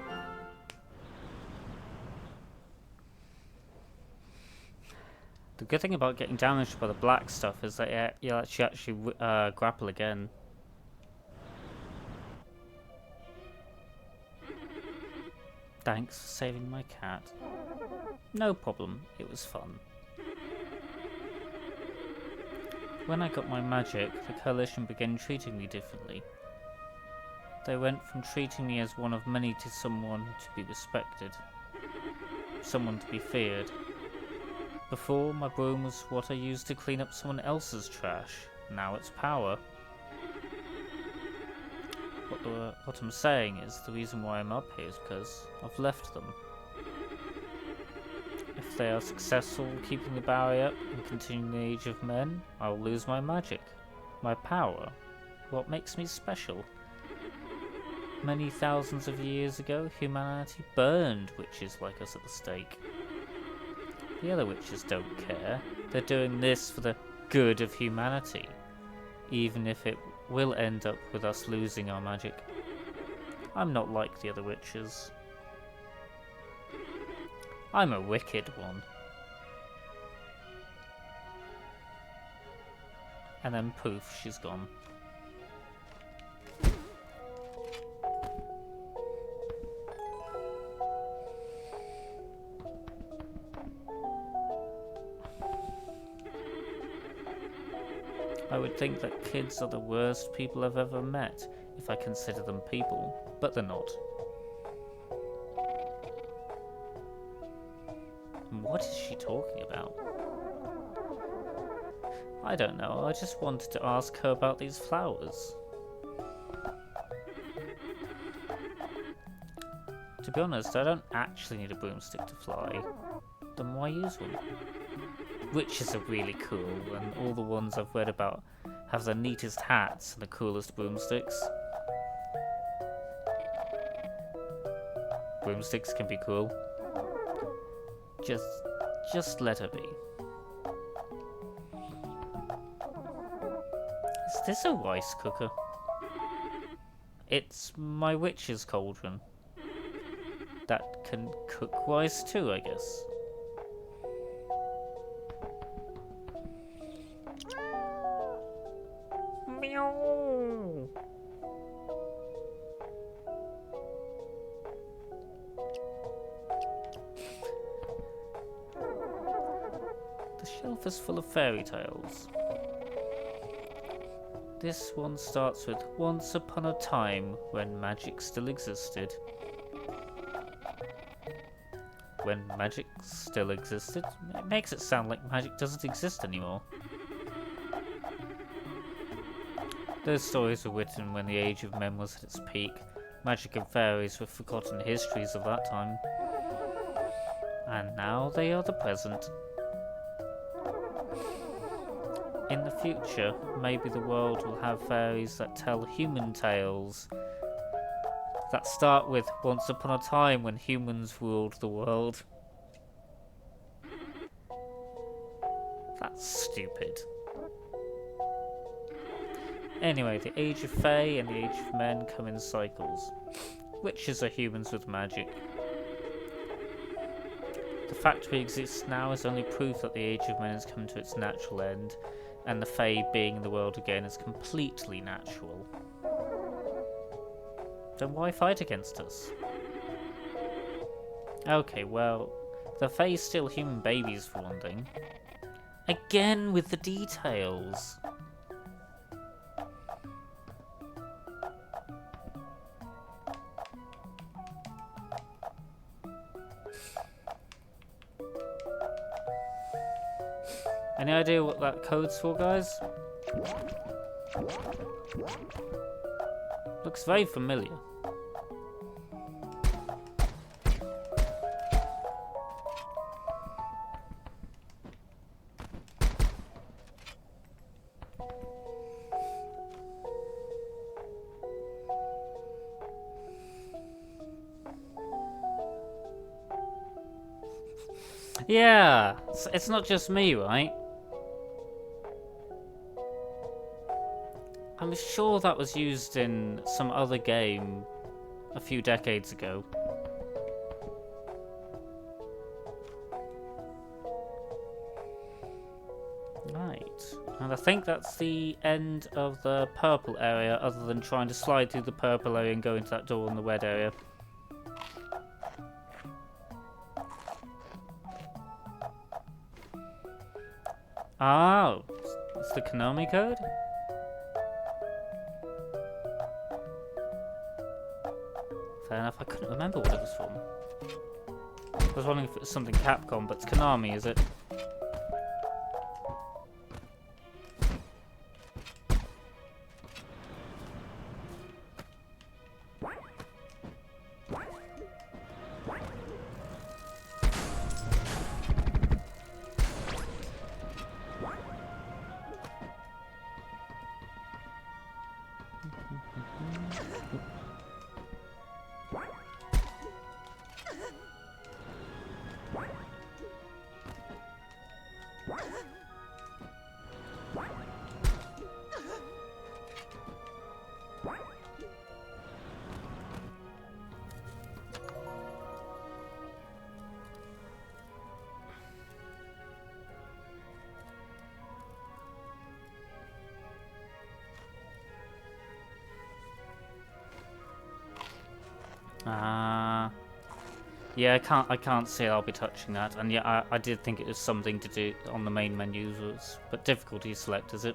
The good thing about getting damaged by the black stuff is that you'll actually grapple again. Thanks for saving my cat. No problem, it was fun. When I got my magic, the Coalition began treating me differently. They went from treating me as one of many to someone to be respected. Someone to be feared. Before, my broom was what I used to clean up someone else's trash. Now it's power. What I'm saying is, the reason why I'm up here is because I've left them. If they are successful keeping the barrier up and continuing the Age of Men, I'll lose my magic. My power. What makes me special. Many thousands of years ago, humanity burned witches like us at the stake. The other witches don't care. They're doing this for the good of humanity, even if it will end up with us losing our magic. I'm not like the other witches. I'm a wicked one. And then poof, she's gone. I would think that kids are the worst people I've ever met, if I consider them people, but they're not. What is she talking about? I don't know, I just wanted to ask her about these flowers. To be honest, I don't actually need a broomstick to fly. Then why use one? Witches are really cool, and all the ones I've read about have the neatest hats and the coolest broomsticks. Broomsticks can be cool. Just let her be. Is this a rice cooker? It's my witch's cauldron. That can cook rice too, I guess. Meow. The shelf is full of fairy tales. This one starts with once upon a time when magic still existed. When magic still existed? It makes it sound like magic doesn't exist anymore. Those stories were written when the Age of Men was at its peak. Magic and fairies were forgotten histories of that time. And now they are the present. In the future, maybe the world will have fairies that tell human tales that start with once upon a time when humans ruled the world. That's stupid. Anyway, the Age of Fae and the Age of Men come in cycles. Witches are humans with magic. The fact we exist now is only proof that the Age of Men has come to its natural end, and the Fae being in the world again is completely natural. Then why fight against us? Okay, well, the Fae still human babies for one thing. Again with the details. Any idea what that code's for, guys? Looks very familiar. Yeah, it's not just me, right? I'm sure that was used in some other game a few decades ago. Right, and I think that's the end of the purple area, other than trying to slide through the purple area and go into that door in the red area. Oh, it's the Konami code? Fair enough, I couldn't remember what it was from. I was wondering if it was something Capcom, but it's Konami, is it? Yeah, I can't say I'll be touching that, and yeah, I did think it was something to do on the main menu, but difficulty select, is it?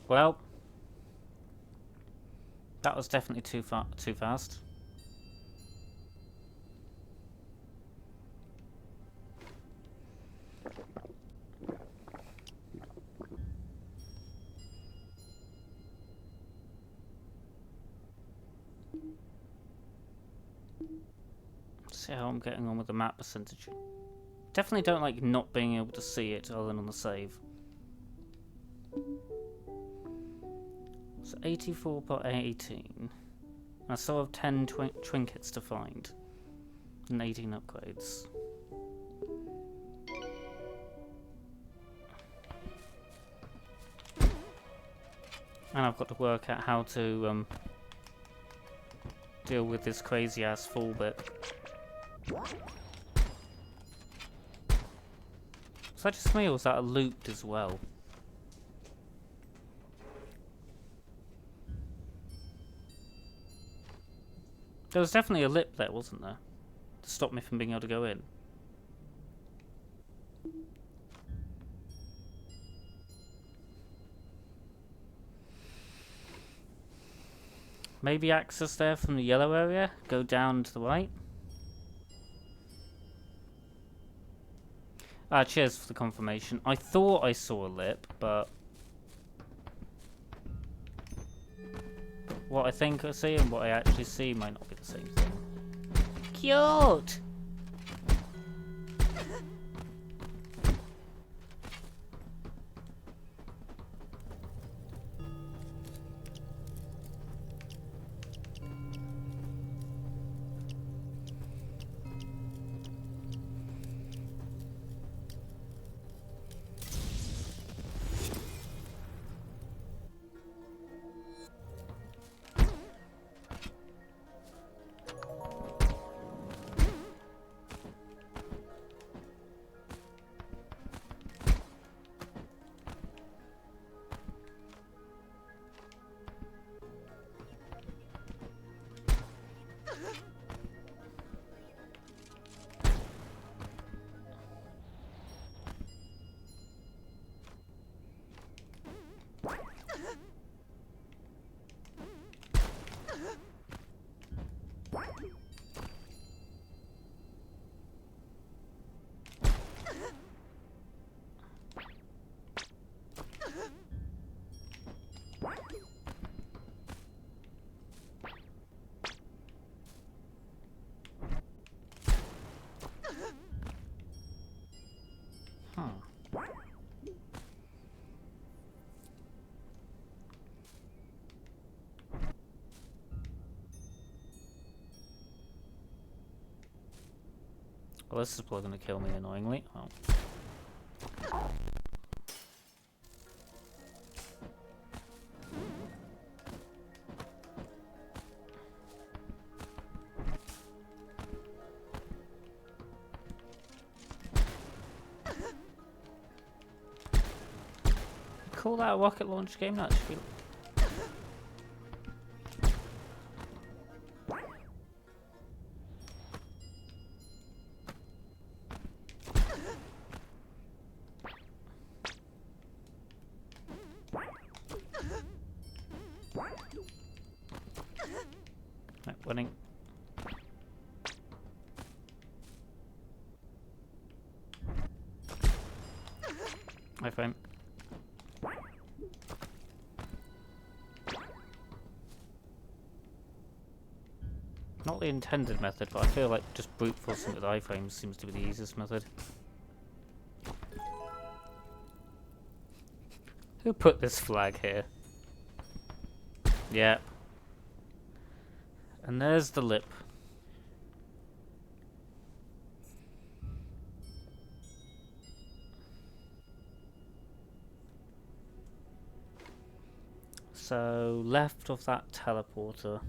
Well, that was definitely too fast. See how I'm getting on with the map percentage. Definitely don't like not being able to see it other than on the save. So 84 per 18. I still have 10 trinkets to find. And 18 upgrades. And I've got to work out how to deal with this crazy ass fall bit. Was that just me, or was that a looped as well? There was definitely a lip there, wasn't there? To stop me from being able to go in. Maybe access there from the yellow area? Go down to the right? Cheers for the confirmation. I thought I saw a lip, but what I think I see and what I actually see might not be the same thing. Cute! Well, this is probably going to kill me annoyingly. Oh. Call that a rocket launch game? That should be... Right, winning. Hi, frame. Not the intended method, but I feel like just brute forcing with iframes seems to be the easiest method. Who put this flag here? Yep. And there's the lip. So, left of that teleporter.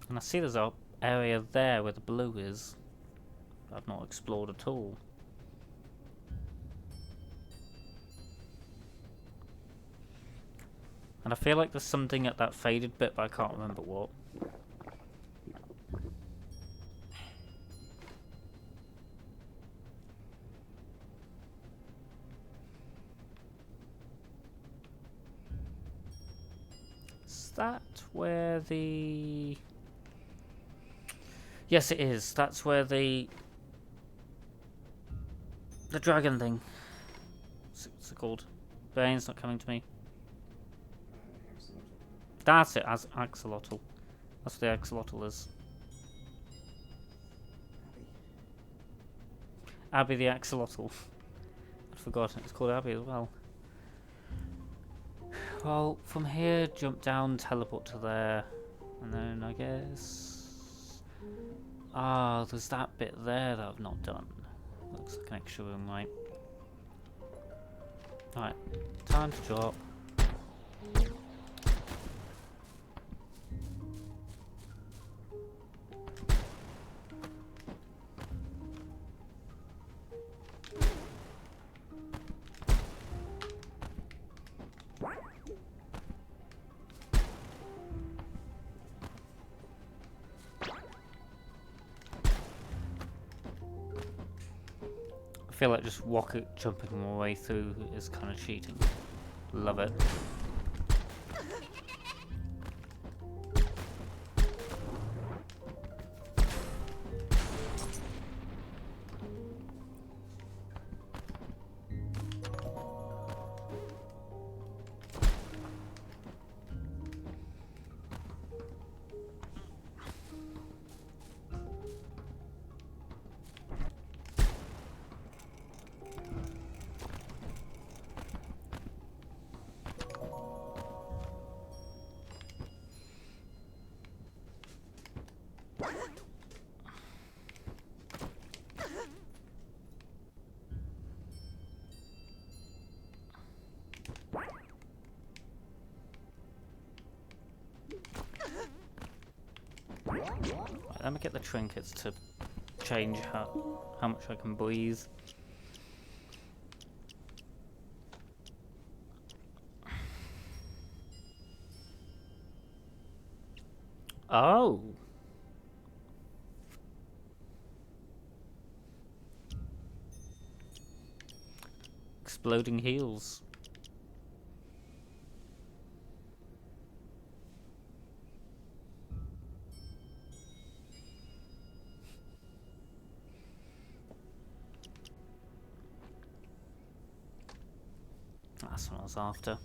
And I see there's an area there where the blue is. I've not explored at all. And I feel like there's something at that faded bit, but I can't remember what. that where the... Yes, it is. That's where the dragon thing. What's it called? Brain's not coming to me. That's it, as axolotl. That's what the axolotl is. Abby the axolotl. I'd forgotten it's called Abby as well. Well, from here, jump down, teleport to there, and then I guess... Ah, there's that bit there that I've not done. Looks like an extra room, right? Alright, time to drop. I feel like just jumping my way through is kind of cheating. Love it. Right, let me get the trinkets to change how much I can breathe. Oh! Exploding heels. That's what I was after.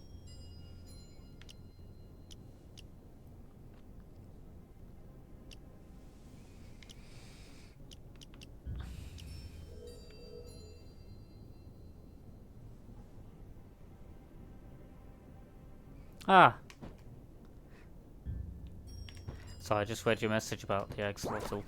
Ah! So I just read your message about the axolotl.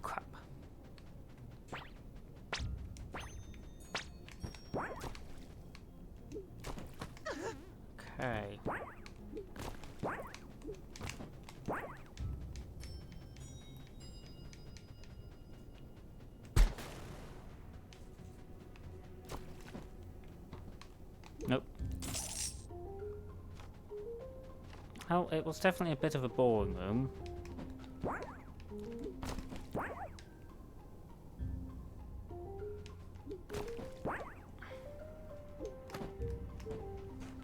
Crap. Okay. Nope. Oh, it was definitely a bit of a boring room.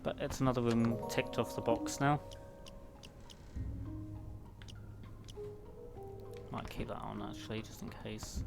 But it's another room ticked off the box now. Might keep that on actually, just in case.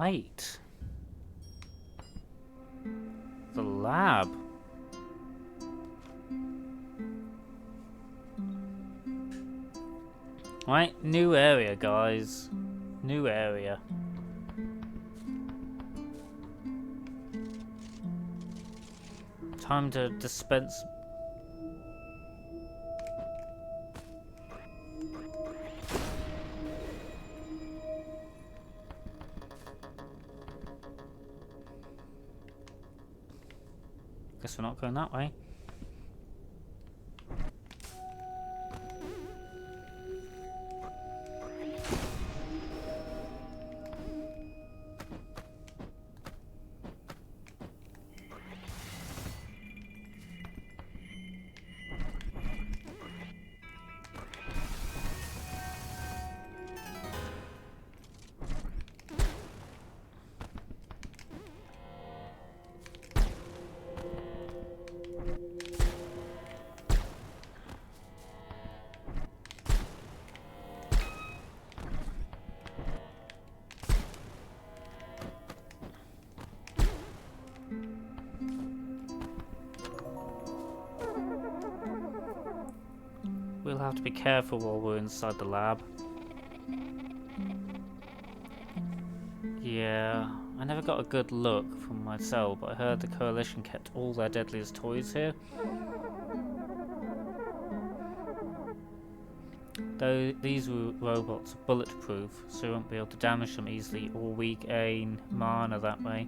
Right. The lab. Right, new area, guys. New area. Time to dispense. Guess we're not going that way. We'll have to be careful while we're inside the lab. Yeah, I never got a good look from my cell, but I heard the Coalition kept all their deadliest toys here. Though these robots are bulletproof, so you won't be able to damage them easily or we gain mana that way.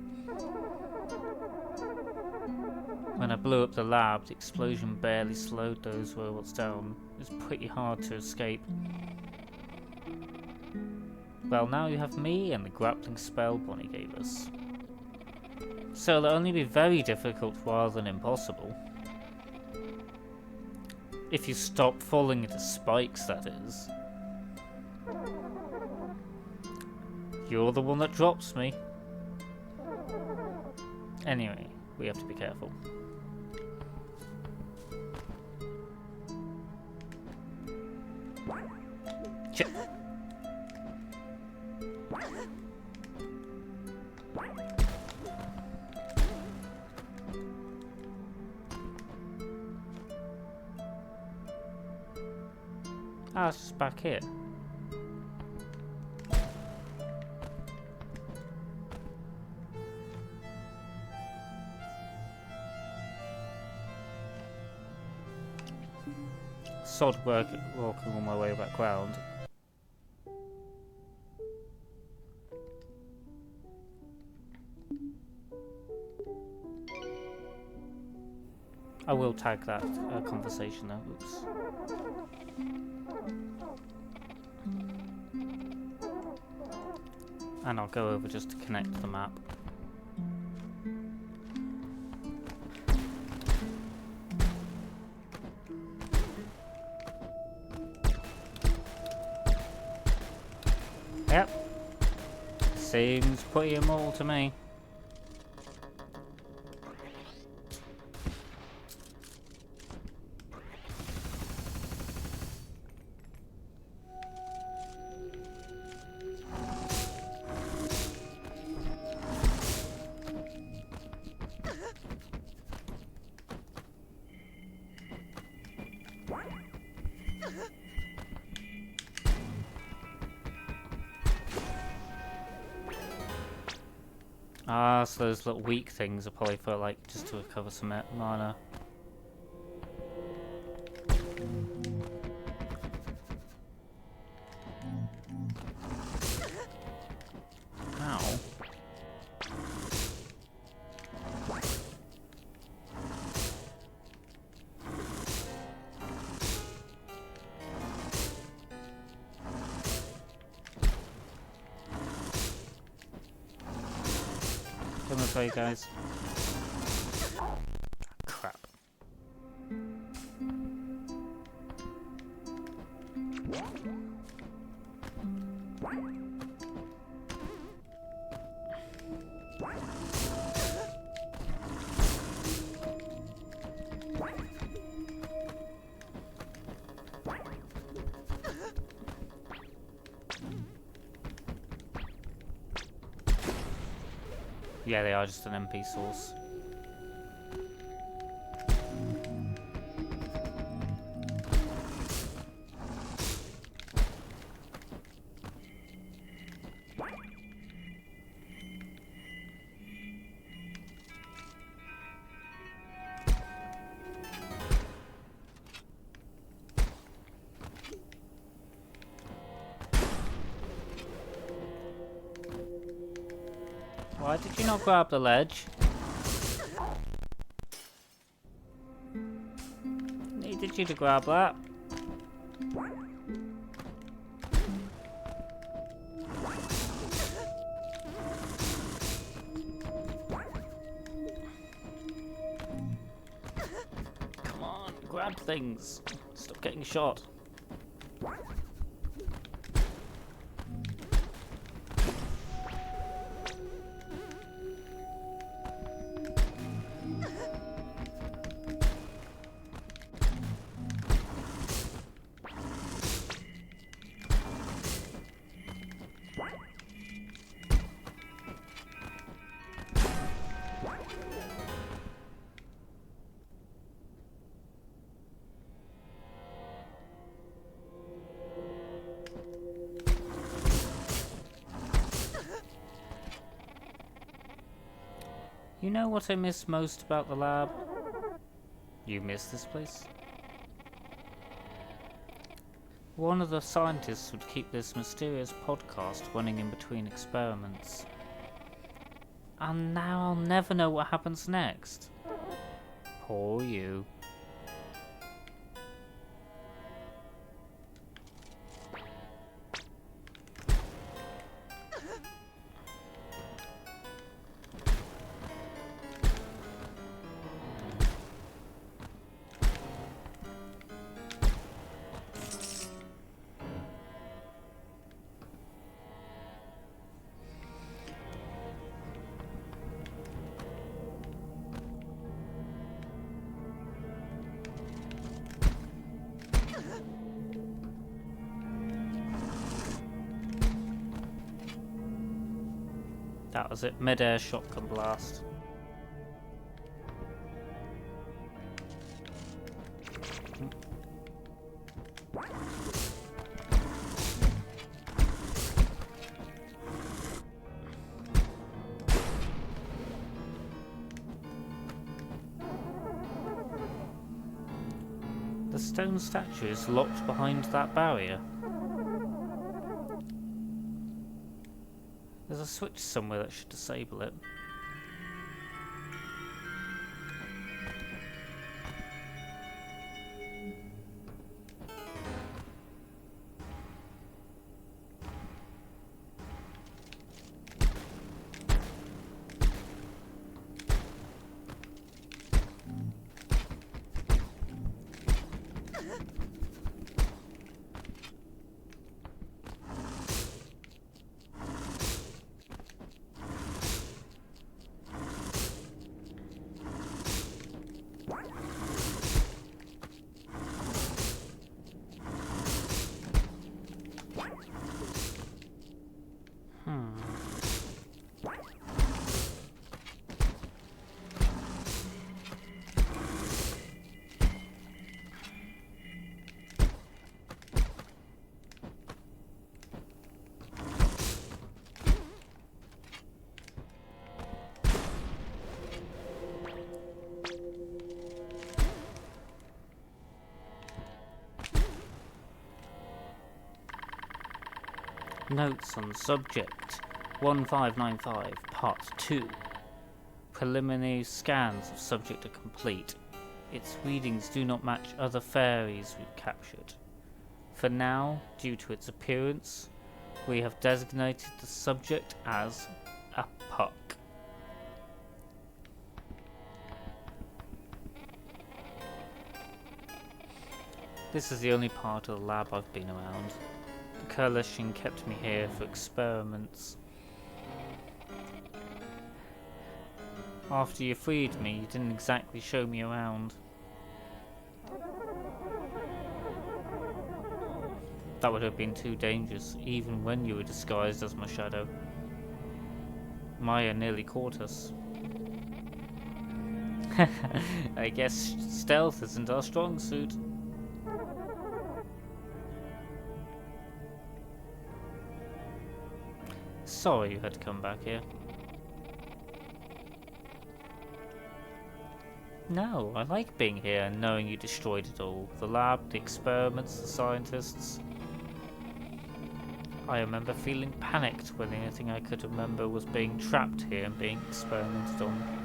When I blew up the lab, the explosion barely slowed those robots down. It was pretty hard to escape. Well, now you have me and the grappling spell Bonnie gave us. So it'll only be very difficult rather than impossible. If you stop falling into spikes, that is. You're the one that drops me. Anyway, we have to be careful. Check. Ah, it's just back here. Sod walking all my way back round. I will tag that conversation though. Oops. And I'll go over just to connect the map. Yep. Seems pretty immoral to me. Ah, so those little weak things are probably for like just to recover some mana. Ow. Come this way, guys. Crap. Yeah, they are just an MP source. Why did you not grab the ledge? Needed you to grab that. Come on, grab things. Stop getting shot. You know what I miss most about the lab? You miss this place? One of the scientists would keep this mysterious podcast running in between experiments. And now I'll never know what happens next. Poor you. That was it, mid-air shotgun blast. The stone statue is locked behind that barrier. There's a switch somewhere that should disable it. Notes on Subject 1595, Part 2. Preliminary scans of subject are complete. Its readings do not match other fairies we've captured. For now, due to its appearance, we have designated the subject as a puck. This is the only part of the lab I've been around. The Coalition kept me here for experiments. After you freed me, you didn't exactly show me around. That would have been too dangerous, even when you were disguised as my shadow. Maya nearly caught us. I guess stealth isn't our strong suit. Sorry you had to come back here. No, I like being here and knowing you destroyed it all. The lab, the experiments, the scientists. I remember feeling panicked when the only thing I could remember was being trapped here and being experimented on.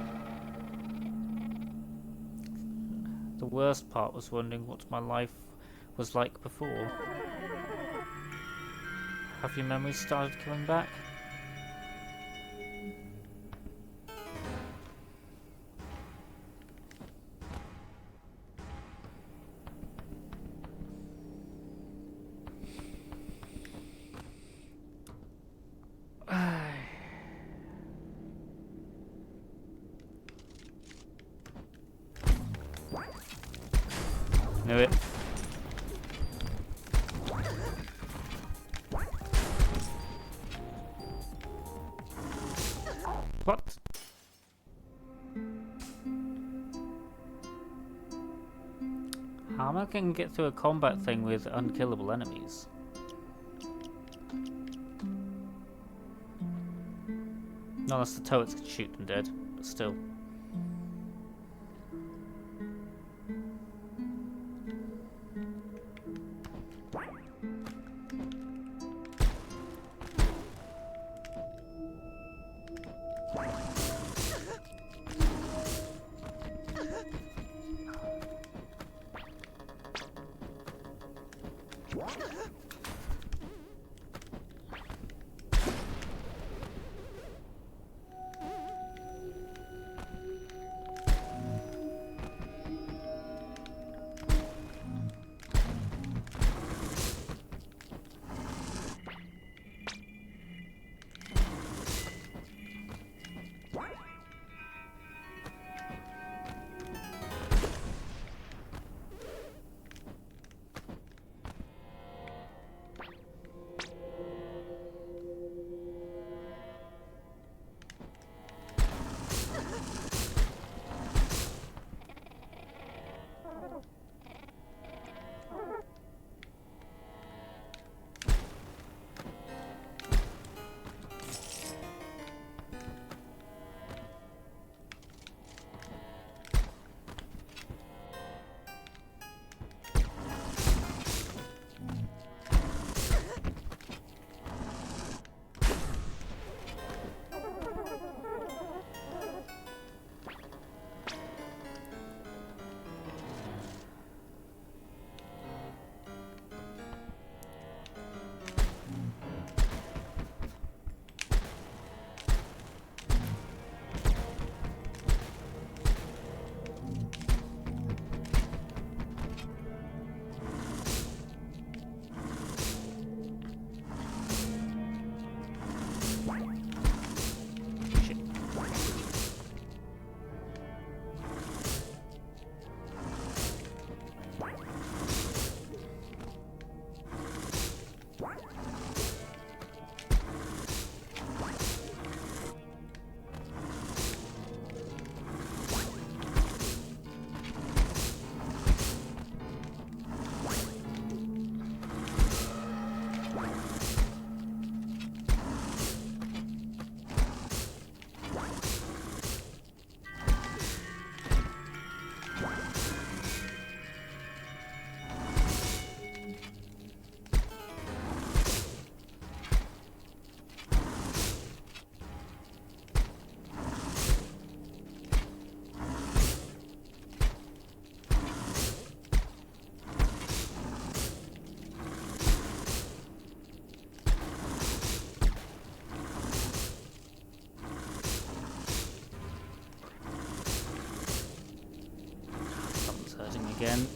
The worst part was wondering what my life was like before. Have your memories started coming back? Knew it. What? How am I going to get through a combat thing with unkillable enemies? Not unless the turrets can shoot them dead, but still. Again.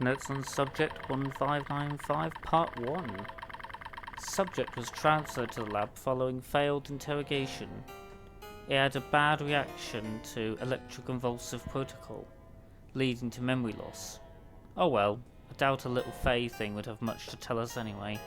Notes on Subject 1595, Part 1. Subject was transferred to the lab following failed interrogation. It had a bad reaction to electroconvulsive protocol, leading to memory loss. Oh well, I doubt a little Fae thing would have much to tell us anyway.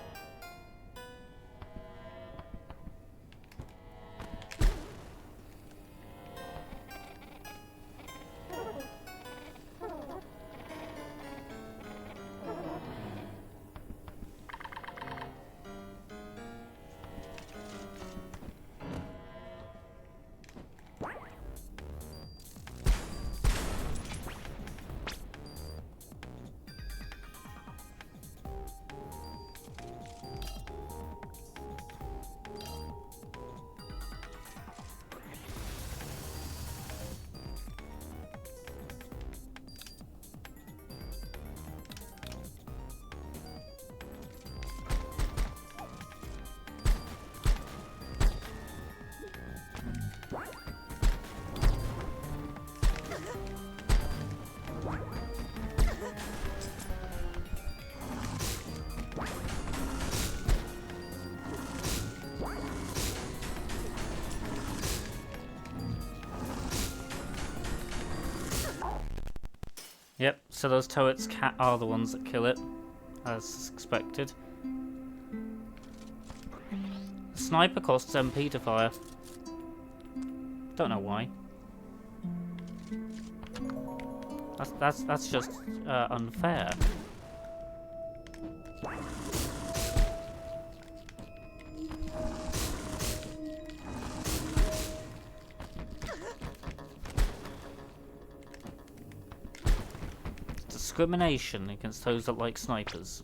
Yep, so those turrets are the ones that kill it, as expected. The sniper costs MP to fire. Don't know why. That's just unfair. Discrimination against those that like snipers.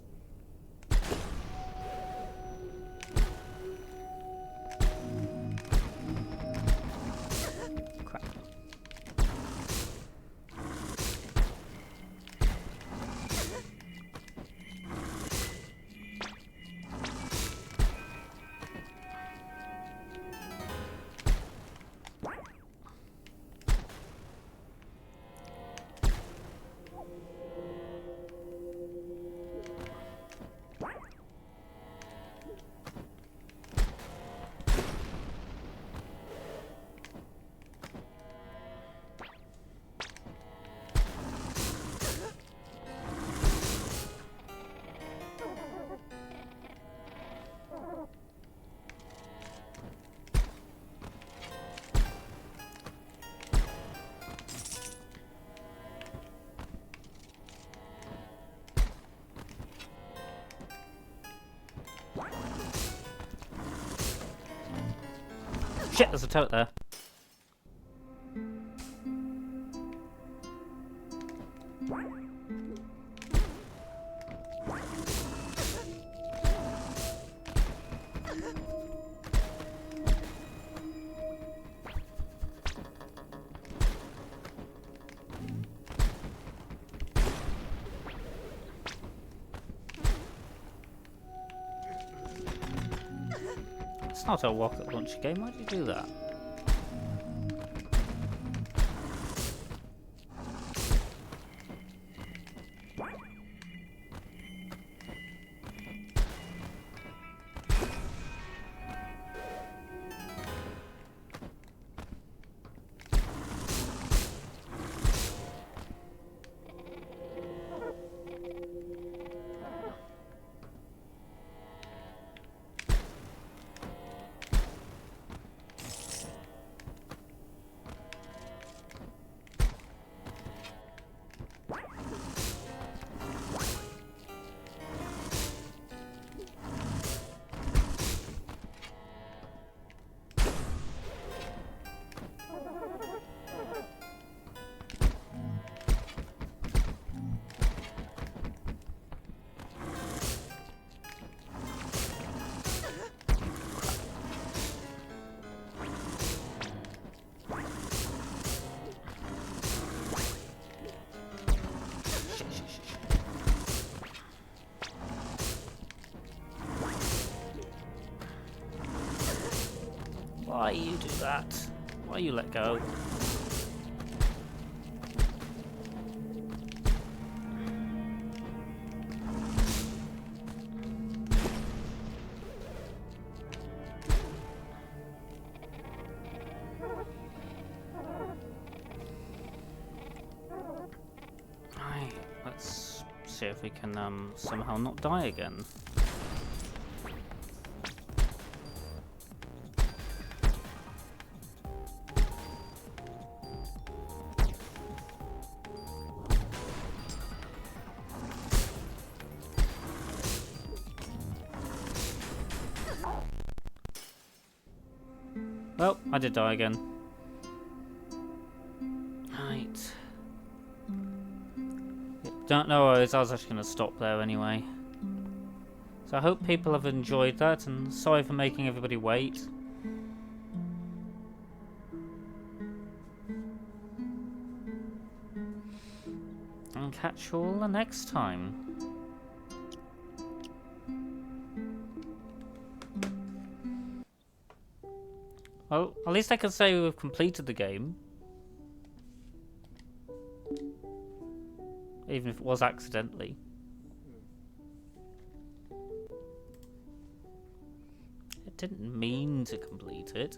Crap. Shit, there's a turret there. It's not a rocket launcher game, why do you do that? Why you do that? Why you let go? see if we can somehow not die again. Well, I did die again. Right. Don't know, I was actually going to stop there anyway. So I hope people have enjoyed that, and sorry for making everybody wait. And catch you all the next time. Well, at least I can say we've completed the game. Even if it was accidentally. It didn't mean to complete it.